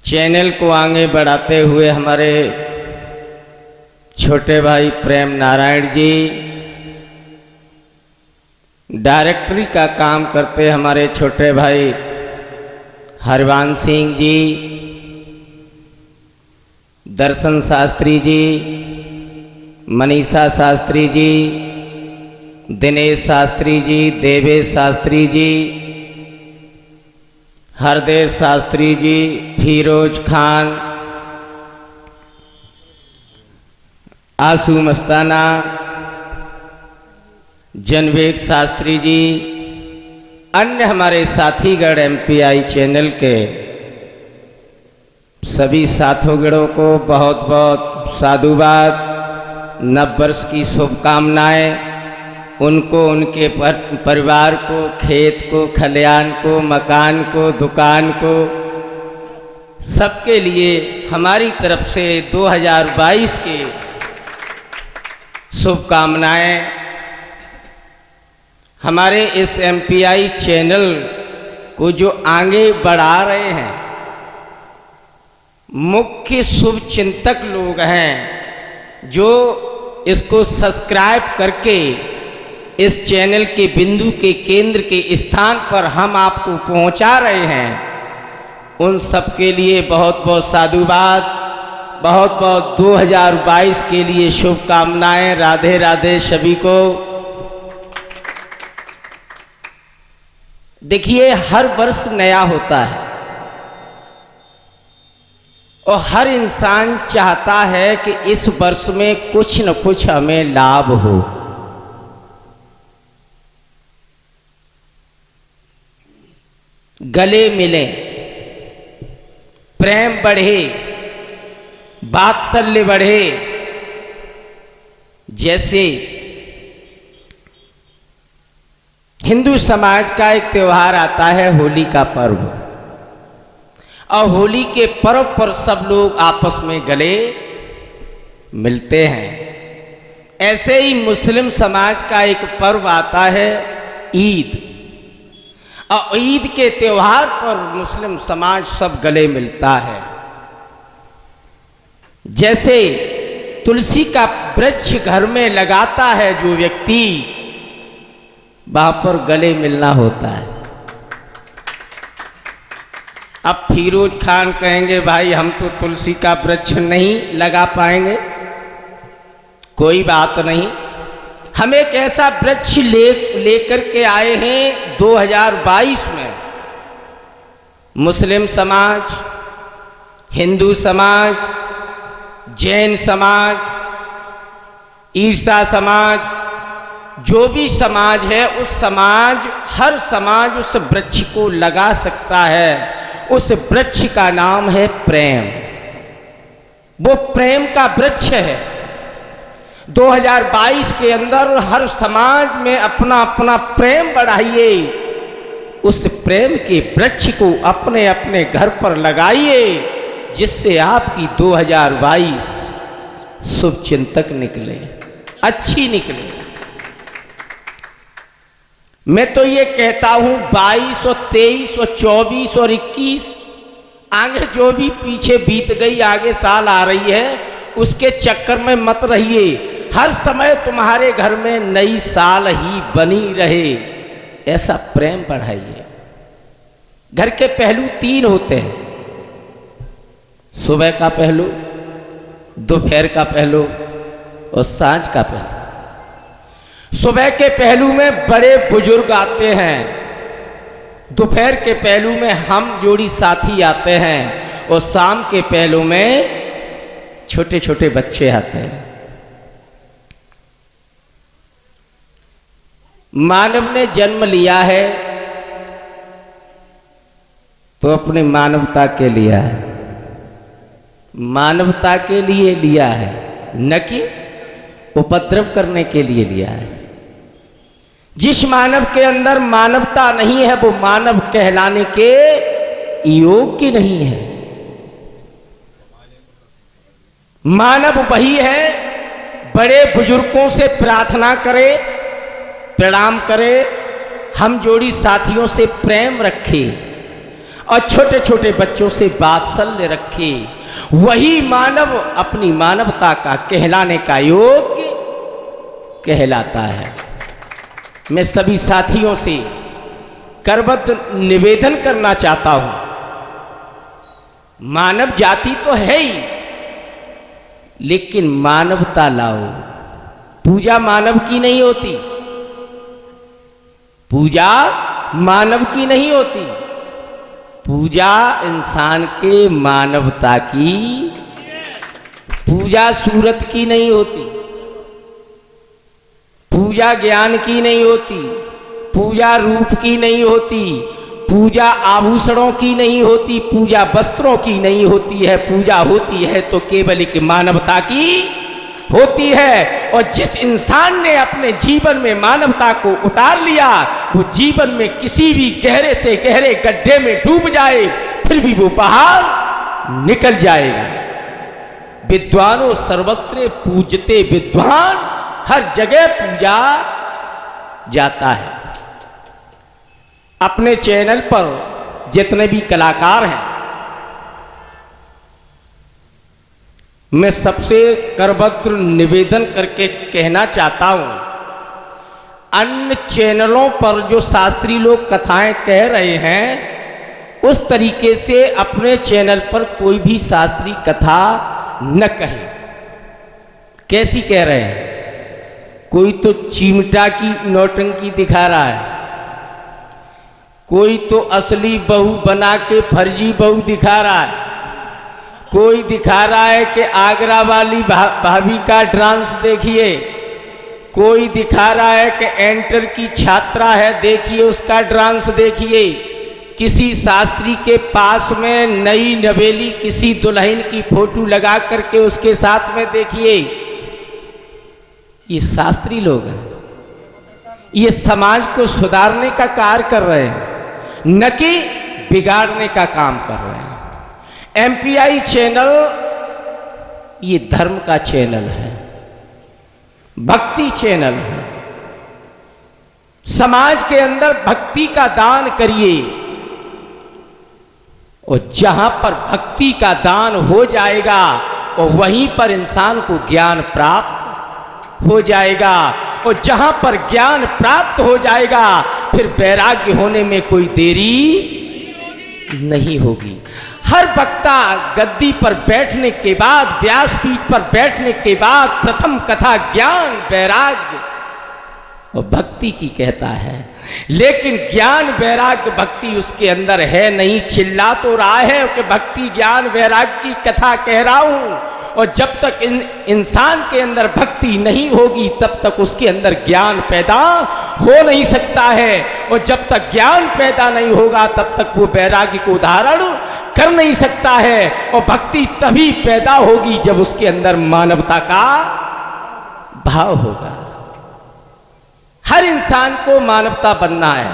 चैनल को आगे बढ़ाते हुए हमारे छोटे भाई प्रेम नारायण जी, डायरेक्टरी का काम करते हमारे छोटे भाई हरवान सिंह जी, दर्शन शास्त्री जी, मनीषा शास्त्री जी, दिनेश शास्त्री जी, देवेश शास्त्री जी, हरदेव शास्त्री जी, फिरोज खान, आंसू मस्ताना, जनवेद शास्त्री जी, अन्य हमारे साथीगण MPI चैनल के सभी साथीगणों को बहुत बहुत साधुवाद, नववर्ष की शुभकामनाएं। उनको, उनके परिवार को, खेत को, खलियान को, मकान को, दुकान को, सबके लिए हमारी तरफ से 2022 की शुभकामनाएं। हमारे इस MPI चैनल को जो आगे बढ़ा रहे हैं, मुख्य शुभ चिंतक लोग हैं, जो इसको सब्सक्राइब करके इस चैनल के बिंदु के केंद्र के स्थान पर हम आपको पहुंचा रहे हैं, उन सब के लिए बहुत बहुत साधुवाद, बहुत बहुत 2022 के लिए शुभकामनाएं। राधे राधे सभी को। देखिए, हर वर्ष नया होता है और हर इंसान चाहता है कि इस वर्ष में कुछ न कुछ हमें लाभ हो। गले मिले, प्रेम बढ़े, वात्सल्य बढ़े। जैसे हिंदू समाज का एक त्योहार आता है, होली का पर्व, और होली के पर्व पर सब लोग आपस में गले मिलते हैं। ऐसे ही मुस्लिम समाज का एक पर्व आता है, ईद, और ईद के त्योहार पर मुस्लिम समाज सब गले मिलता है। जैसे तुलसी का वृक्ष घर में लगाता है जो व्यक्ति, वहां पर गले मिलना होता है। अब फिरोज खान कहेंगे, भाई हम तो तुलसी का वृक्ष नहीं लगा पाएंगे। कोई बात नहीं, हम एक ऐसा वृक्ष लेकर के आए हैं 2022 में। मुस्लिम समाज, हिंदू समाज, जैन समाज, ईसा समाज, जो भी समाज है, उस समाज, हर समाज उस वृक्ष को लगा सकता है। उस वृक्ष का नाम है प्रेम। वो प्रेम का वृक्ष है। 2022 के अंदर हर समाज में अपना अपना प्रेम बढ़ाइए। उस प्रेम के वृक्ष को अपने अपने घर पर लगाइए, जिससे आपकी 2022 शुभ चिंतक निकले, अच्छी निकले। मैं तो ये कहता हूं 22 और 23 और 24 और 21 आगे जो भी पीछे बीत गई, आगे साल आ रही है, उसके चक्कर में मत रहिए। हर समय तुम्हारे घर में नई साल ही बनी रहे, ऐसा प्रेम बढ़ाइए। घर के पहलू 3 होते हैं, सुबह का पहलू, दोपहर का पहलू और सांझ का पहलू। सुबह के पहलू में बड़े बुजुर्ग आते हैं, दोपहर के पहलू में हम जोड़ी साथी आते हैं, और शाम के पहलू में छोटे छोटे बच्चे आते हैं। मानव ने जन्म लिया है तो अपने मानवता के लिया है, मानवता के लिए लिया है, न कि उपद्रव करने के लिए लिया है। जिस मानव के अंदर मानवता नहीं है वो मानव कहलाने के योग्य नहीं है। मानव वही है बड़े बुजुर्गों से प्रार्थना करे, प्रणाम करे, हम जोड़ी साथियों से प्रेम रखे और छोटे छोटे बच्चों से वात्सल्य रखे। वही मानव अपनी मानवता का कहलाने का योग्य कहलाता है। मैं सभी साथियों से करबद्ध निवेदन करना चाहता हूं, मानव जाति तो है ही, लेकिन मानवता लाओ। पूजा मानव की नहीं होती, पूजा मानव की नहीं होती, पूजा इंसान के मानवता की, पूजा सूरत की नहीं होती, पूजा ज्ञान की नहीं होती, पूजा रूप की नहीं होती, पूजा आभूषणों की नहीं होती, पूजा वस्त्रों की नहीं होती है। पूजा होती है तो केवल एक मानवता की होती है। और जिस इंसान ने अपने जीवन में मानवता को उतार लिया, वो जीवन में किसी भी गहरे से गहरे गड्ढे में डूब जाए फिर भी वो बाहर निकल जाएगा। विद्वानों सर्वस्त्र पूजते विद्वान, हर जगह पूजा जाता है। अपने चैनल पर जितने भी कलाकार हैं, मैं सबसे करबद्ध निवेदन करके कहना चाहता हूं, अन्य चैनलों पर जो शास्त्री लोग कथाएं कह रहे हैं उस तरीके से अपने चैनल पर कोई भी शास्त्रीय कथा न कहें। कैसी कह रहे हैं? कोई तो चिमटा की नौटंकी दिखा रहा है, कोई तो असली बहू बना के फर्जी बहू दिखा रहा है, कोई दिखा रहा है कि आगरा वाली भाभी का डांस देखिए, कोई दिखा रहा है कि एंटर की छात्रा है देखिए उसका डांस देखिए, किसी शास्त्री के पास में नई नवेली किसी दुल्हन की फोटो लगा करके उसके साथ में देखिए। ये शास्त्री लोग हैं, ये समाज को सुधारने का कार्य कर रहे हैं, न कि बिगाड़ने का काम कर रहे हैं। एमपीआई चैनल ये धर्म का चैनल है, भक्ति चैनल है। समाज के अंदर भक्ति का दान करिए, और जहां पर भक्ति का दान हो जाएगा और वहीं पर इंसान को ज्ञान प्राप्त हो जाएगा, और जहां पर ज्ञान प्राप्त हो जाएगा फिर वैराग्य होने में कोई देरी नहीं होगी। हर वक्ता गद्दी पर बैठने के बाद, व्यासपीठ पर बैठने के बाद प्रथम कथा ज्ञान, वैराग्य और भक्ति की कहता है, लेकिन ज्ञान वैराग्य भक्ति उसके अंदर है नहीं। चिल्ला तो रहा है कि भक्ति ज्ञान वैराग्य की कथा कह रहा हूं, और जब तक इंसान के अंदर भक्ति नहीं होगी तब तक उसके अंदर ज्ञान पैदा हो नहीं सकता है, और जब तक ज्ञान पैदा नहीं होगा तब तक वो वैराग्य को धारण कर नहीं सकता है। और भक्ति तभी पैदा होगी जब उसके अंदर मानवता का भाव होगा। हर इंसान को मानवता बनना है।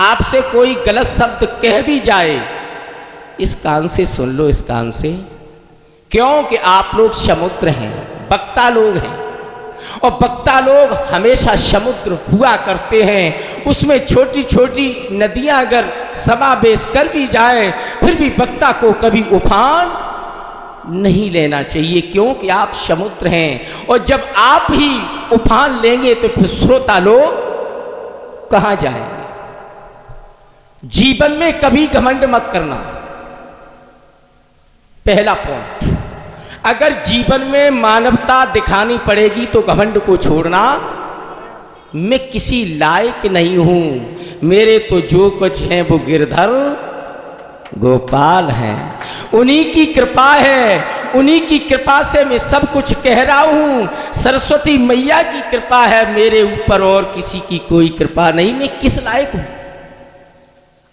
आपसे कोई गलत शब्द कह भी जाए, इस कान से सुन लो, इस कान से, क्योंकि आप लोग समुद्र हैं, वक्ता लोग हैं, और वक्ता लोग हमेशा समुद्र हुआ करते हैं। उसमें छोटी छोटी नदियां अगर समावेश कर भी जाए फिर भी वक्ता को कभी उफान नहीं लेना चाहिए, क्योंकि आप समुद्र हैं। और जब आप ही उफान लेंगे तो फिर श्रोता लोग कहां जाएंगे? जीवन में कभी घमंड मत करना, पहला पॉइंट। अगर जीवन में मानवता दिखानी पड़ेगी तो घमंड को छोड़ना। मैं किसी लायक नहीं हूं, मेरे तो जो कुछ है वो गिरधर गोपाल हैं, उन्हीं की कृपा है, उन्हीं की कृपा से मैं सब कुछ कह रहा हूं। सरस्वती मैया की कृपा है मेरे ऊपर, और किसी की कोई कृपा नहीं। मैं किस लायक हूं?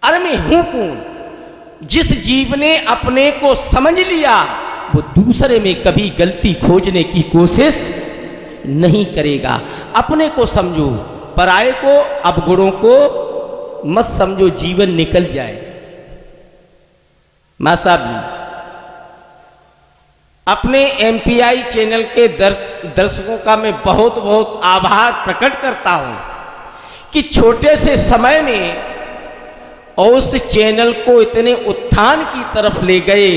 अरे मैं हूं कौन? जिस जीव ने अपने को समझ लिया वो दूसरे में कभी गलती खोजने की कोशिश नहीं करेगा। अपने को समझो, पराये को, अवगुणों को मत समझो, जीवन निकल जाए। मां साहब जी, अपने एमपीआई चैनल के दर्शकों का मैं बहुत बहुत आभार प्रकट करता हूं कि छोटे से समय में और उस चैनल को इतने उत्थान की तरफ ले गए।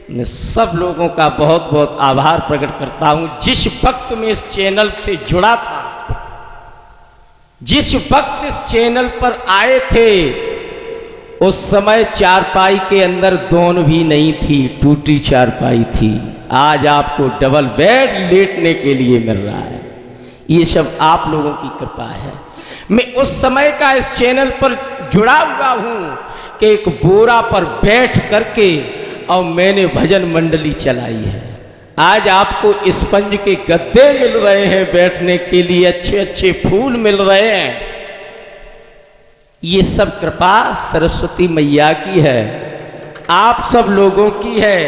मैं सब लोगों का बहुत बहुत आभार प्रकट करता हूं। जिस वक्त में इस चैनल से जुड़ा था, जिस वक्त इस चैनल पर आए थे, उस समय चारपाई के अंदर दोन भी नहीं थी, टूटी चारपाई थी। आज आपको डबल बेड लेटने के लिए मिल रहा है। ये सब आप लोगों की कृपा है। मैं उस समय का इस चैनल पर जुड़ा हुआ हूं कि एक बोरा पर बैठ करके और मैंने भजन मंडली चलाई है। आज आपको स्पंज के गद्दे मिल रहे हैं बैठने के लिए, अच्छे अच्छे फूल मिल रहे हैं। ये सब कृपा सरस्वती मैया की है, आप सब लोगों की है,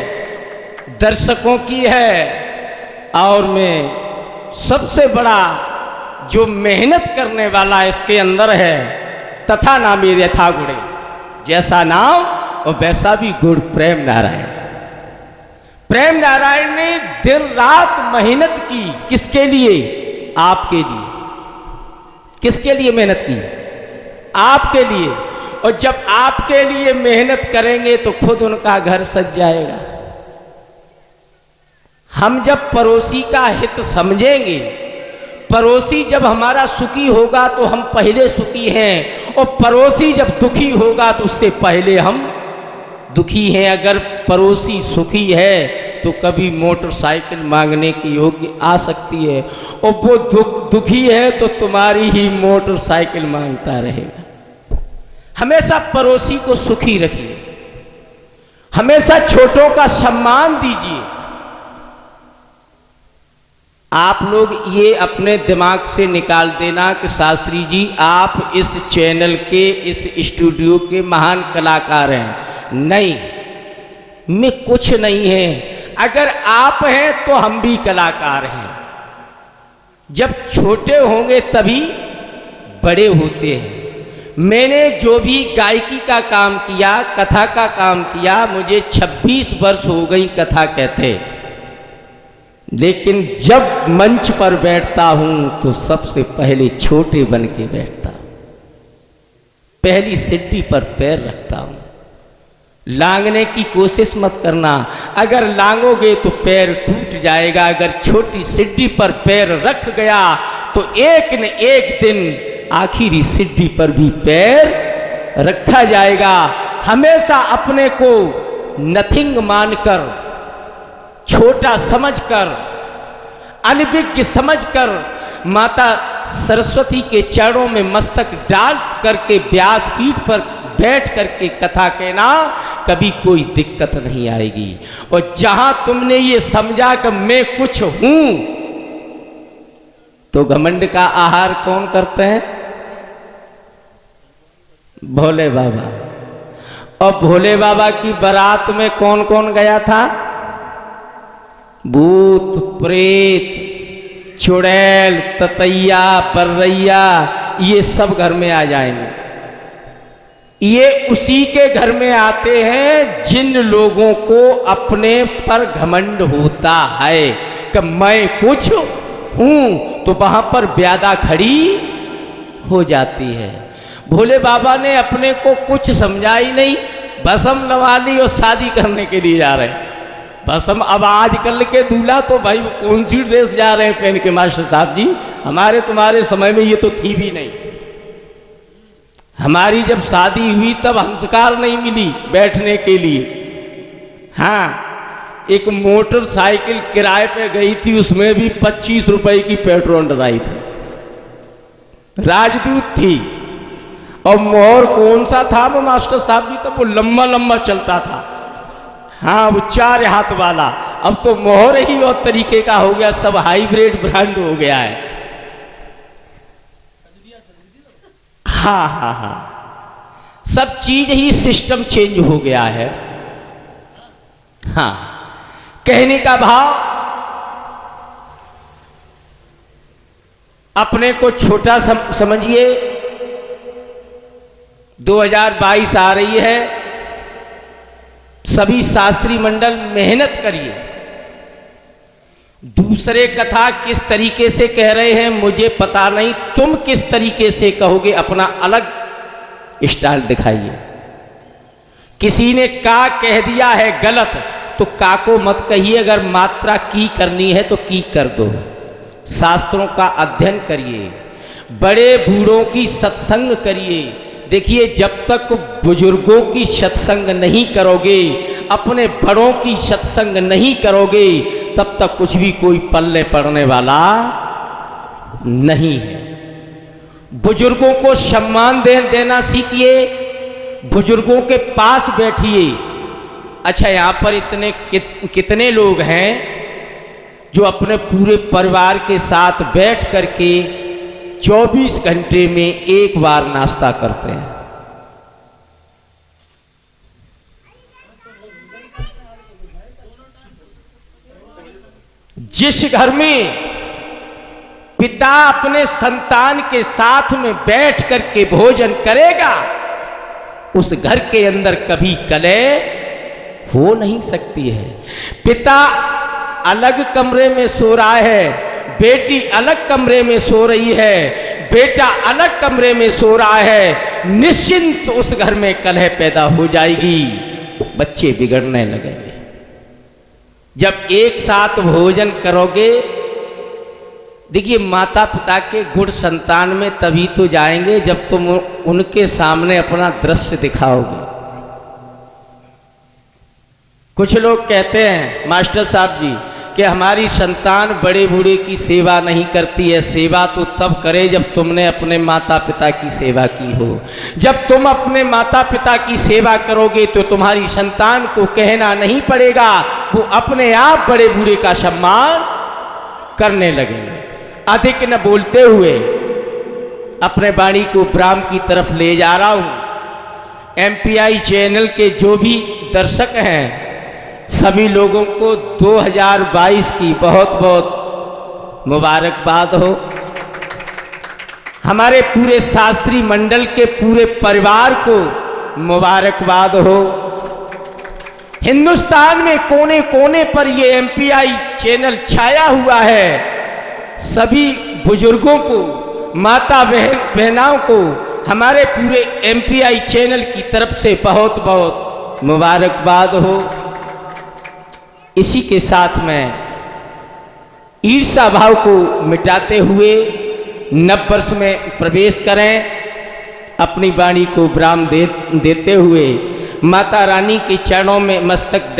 दर्शकों की है। और मैं सबसे बड़ा जो मेहनत करने वाला इसके अंदर है, तथा नामी यथा गुणे, जैसा नाम और वैसा भी गुण प्रेम नारायण। प्रेम नारायण ने दिन रात मेहनत की, किसके लिए? आपके लिए। किसके लिए मेहनत की? आपके लिए। और जब आपके लिए मेहनत करेंगे तो खुद उनका घर सज जाएगा। हम जब पड़ोसी का हित समझेंगे, पड़ोसी जब हमारा सुखी होगा तो हम पहले सुखी हैं, और पड़ोसी जब दुखी होगा तो उससे पहले हम दुखी हैं। अगर पड़ोसी सुखी है तो कभी मोटरसाइकिल मांगने की योग्य आ सकती है, और वो दुखी है तो तुम्हारी ही मोटरसाइकिल मांगता रहेगा। हमेशा पड़ोसी को सुखी रखिए, हमेशा छोटों का सम्मान दीजिए। आप लोग ये अपने दिमाग से निकाल देना कि शास्त्री जी आप इस चैनल के, इस स्टूडियो के महान कलाकार हैं। नहीं, मैं कुछ नहीं है। अगर आप हैं तो हम भी कलाकार हैं। जब छोटे होंगे तभी बड़े होते हैं। मैंने जो भी गायकी का काम किया, कथा का काम किया, मुझे 26 वर्ष हो गई कथा कहते, लेकिन जब मंच पर बैठता हूं तो सबसे पहले छोटे बन के बैठता हूं, पहली सीढ़ी पर पैर रखता हूं। लांघने की कोशिश मत करना, अगर लांघोगे तो पैर टूट जाएगा। अगर छोटी सीढ़ी पर पैर रख गया तो एक न एक दिन आखिरी सीढ़ी पर भी पैर रखा जाएगा। हमेशा अपने को नथिंग मानकर, छोटा समझकर, अनभिज्ञ समझकर माता सरस्वती के चरणों में मस्तक डाल करके व्यासपीठ पर बैठ करके कथा कहना, कभी कोई दिक्कत नहीं आएगी। और जहां तुमने ये समझा कि मैं कुछ हूं, तो घमंड का आहार कौन करते हैं? भोले बाबा। और भोले बाबा की बारात में कौन कौन गया था? भूत, प्रेत, चुड़ैल, ततैया, पररैया, ये सब घर में आ जाएंगे। ये उसी के घर में आते हैं जिन लोगों को अपने पर घमंड होता है कि मैं कुछ हूं, तो वहां पर व्याधा खड़ी हो जाती है। भोले बाबा ने अपने को कुछ समझा ही नहीं, भस्म लगा ली और शादी करने के लिए जा रहे हैं। भस्म अब आजकल के दूल्हा तो भाई कौन सी ड्रेस जा रहे हैं पहन के मास्टर साहब जी, हमारे तुम्हारे समय में ये तो थी भी नहीं। हमारी जब शादी हुई तब हंसकार नहीं मिली बैठने के लिए। हाँ, एक मोटरसाइकिल किराए पे गई थी, उसमें भी 25 रुपए की पेट्रोल डलाई थी, राजदूत थी। और मोहर कौन सा था वो मास्टर साहब जी? तब वो लंबा लंबा चलता था। हाँ, वो 4 हाथ वाला। अब तो मोहर ही और तरीके का हो गया, सब हाइब्रिड ब्रांड हो गया है। हाँ हाँ हाँ, सब चीज ही सिस्टम चेंज हो गया है। हाँ, कहने का भाव, अपने को छोटा समझिए। 2022 आ रही है, सभी शास्त्री मंडल मेहनत करिए। दूसरे कथा किस तरीके से कह रहे हैं मुझे पता नहीं, तुम किस तरीके से कहोगे, अपना अलग स्टाइल दिखाइए। किसी ने का कह दिया है गलत, तो का को मत कहिए। अगर मात्रा की करनी है तो की कर दो। शास्त्रों का अध्ययन करिए, बड़े बूढ़ों की सत्संग करिए। देखिए, जब तक बुजुर्गों की सत्संग नहीं करोगे, अपने बड़ों की सत्संग नहीं करोगे, तब तक कुछ भी कोई पल्ले पड़ने वाला नहीं है। बुजुर्गों को सम्मान देना सीखिए, बुजुर्गों के पास बैठिए। अच्छा, यहाँ पर इतने कितने लोग हैं जो अपने पूरे परिवार के साथ बैठ करके 24 घंटे में एक बार नाश्ता करते हैं? जिस घर में पिता अपने संतान के साथ में बैठ करके भोजन करेगा, उस घर के अंदर कभी कलह हो नहीं सकती है। पिता अलग कमरे में सो रहा है, बेटी अलग कमरे में सो रही है, बेटा अलग कमरे में सो रहा है, निश्चिंत उस घर में कलह पैदा हो जाएगी, बच्चे बिगड़ने लगेंगे। जब एक साथ भोजन करोगे, देखिए, माता पिता के गुण संतान में तभी तो जाएंगे जब तुम उनके सामने अपना दृश्य दिखाओगे। कुछ लोग कहते हैं मास्टर साहब जी कि हमारी संतान बड़े बूढ़े की सेवा नहीं करती है। सेवा तो तब करे जब तुमने अपने माता पिता की सेवा की हो। जब तुम अपने माता पिता की सेवा करोगे तो तुम्हारी संतान को कहना नहीं पड़ेगा, वो अपने आप बड़े बूढ़े का सम्मान करने लगेंगे। अधिक न बोलते हुए अपने वाणी को ब्राह्म की तरफ ले जा रहा हूं। एमपीआई चैनल के जो भी दर्शक हैं, सभी लोगों को 2022 की बहुत बहुत मुबारकबाद हो। हमारे पूरे शास्त्री मंडल के पूरे परिवार को मुबारकबाद हो। हिंदुस्तान में कोने कोने पर ये एमपीआई चैनल छाया हुआ है। सभी बुजुर्गों को, माता बहनाओं को हमारे पूरे एमपीआई चैनल की तरफ से बहुत बहुत मुबारकबाद हो। इसी के साथ में ईर्ष्या भाव को मिटाते हुए नव वर्ष में प्रवेश करें। अपनी वाणी को विराम देते हुए माता रानी के चरणों में मस्तक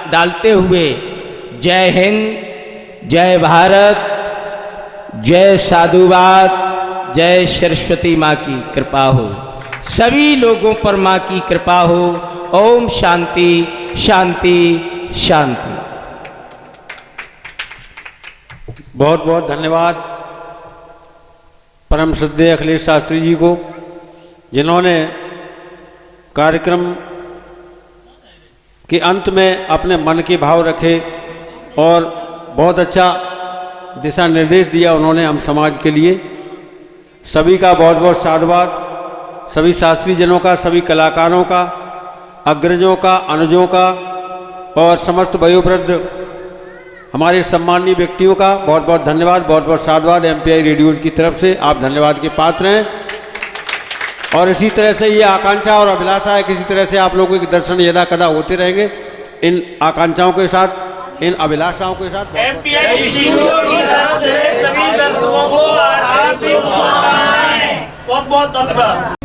डालते हुए जय हिंद, जय भारत, जय साधुवाद, जय सरस्वती माँ की कृपा हो। सभी लोगों पर माँ की कृपा हो। ओम शांति शांति शांति। बहुत बहुत धन्यवाद परम श्रद्धेय अखिलेश शास्त्री जी को, जिन्होंने कार्यक्रम के अंत में अपने मन के भाव रखे और बहुत अच्छा दिशा निर्देश दिया उन्होंने हम समाज के लिए। सभी का बहुत बहुत साधुवाद, सभी शास्त्री जनों का, सभी कलाकारों का, अग्रजों का, अनुजों का और समस्त वयोवृद्ध हमारे सम्माननीय व्यक्तियों का बहुत बहुत धन्यवाद, बहुत बहुत साधुवाद। एमपीआई रेडियोज की तरफ से आप धन्यवाद के पात्र हैं। और इसी तरह से ये आकांक्षा और अभिलाषा है, किसी तरह से आप लोगों के दर्शन यदा कदा होते रहेंगे। इन आकांक्षाओं के साथ, इन अभिलाषाओं के साथ एमपीआई स्टूडियो की तरफ से सभी दर्शकों को हार्दिक शुभकामनाएं। बहुत बहुत धन्यवाद।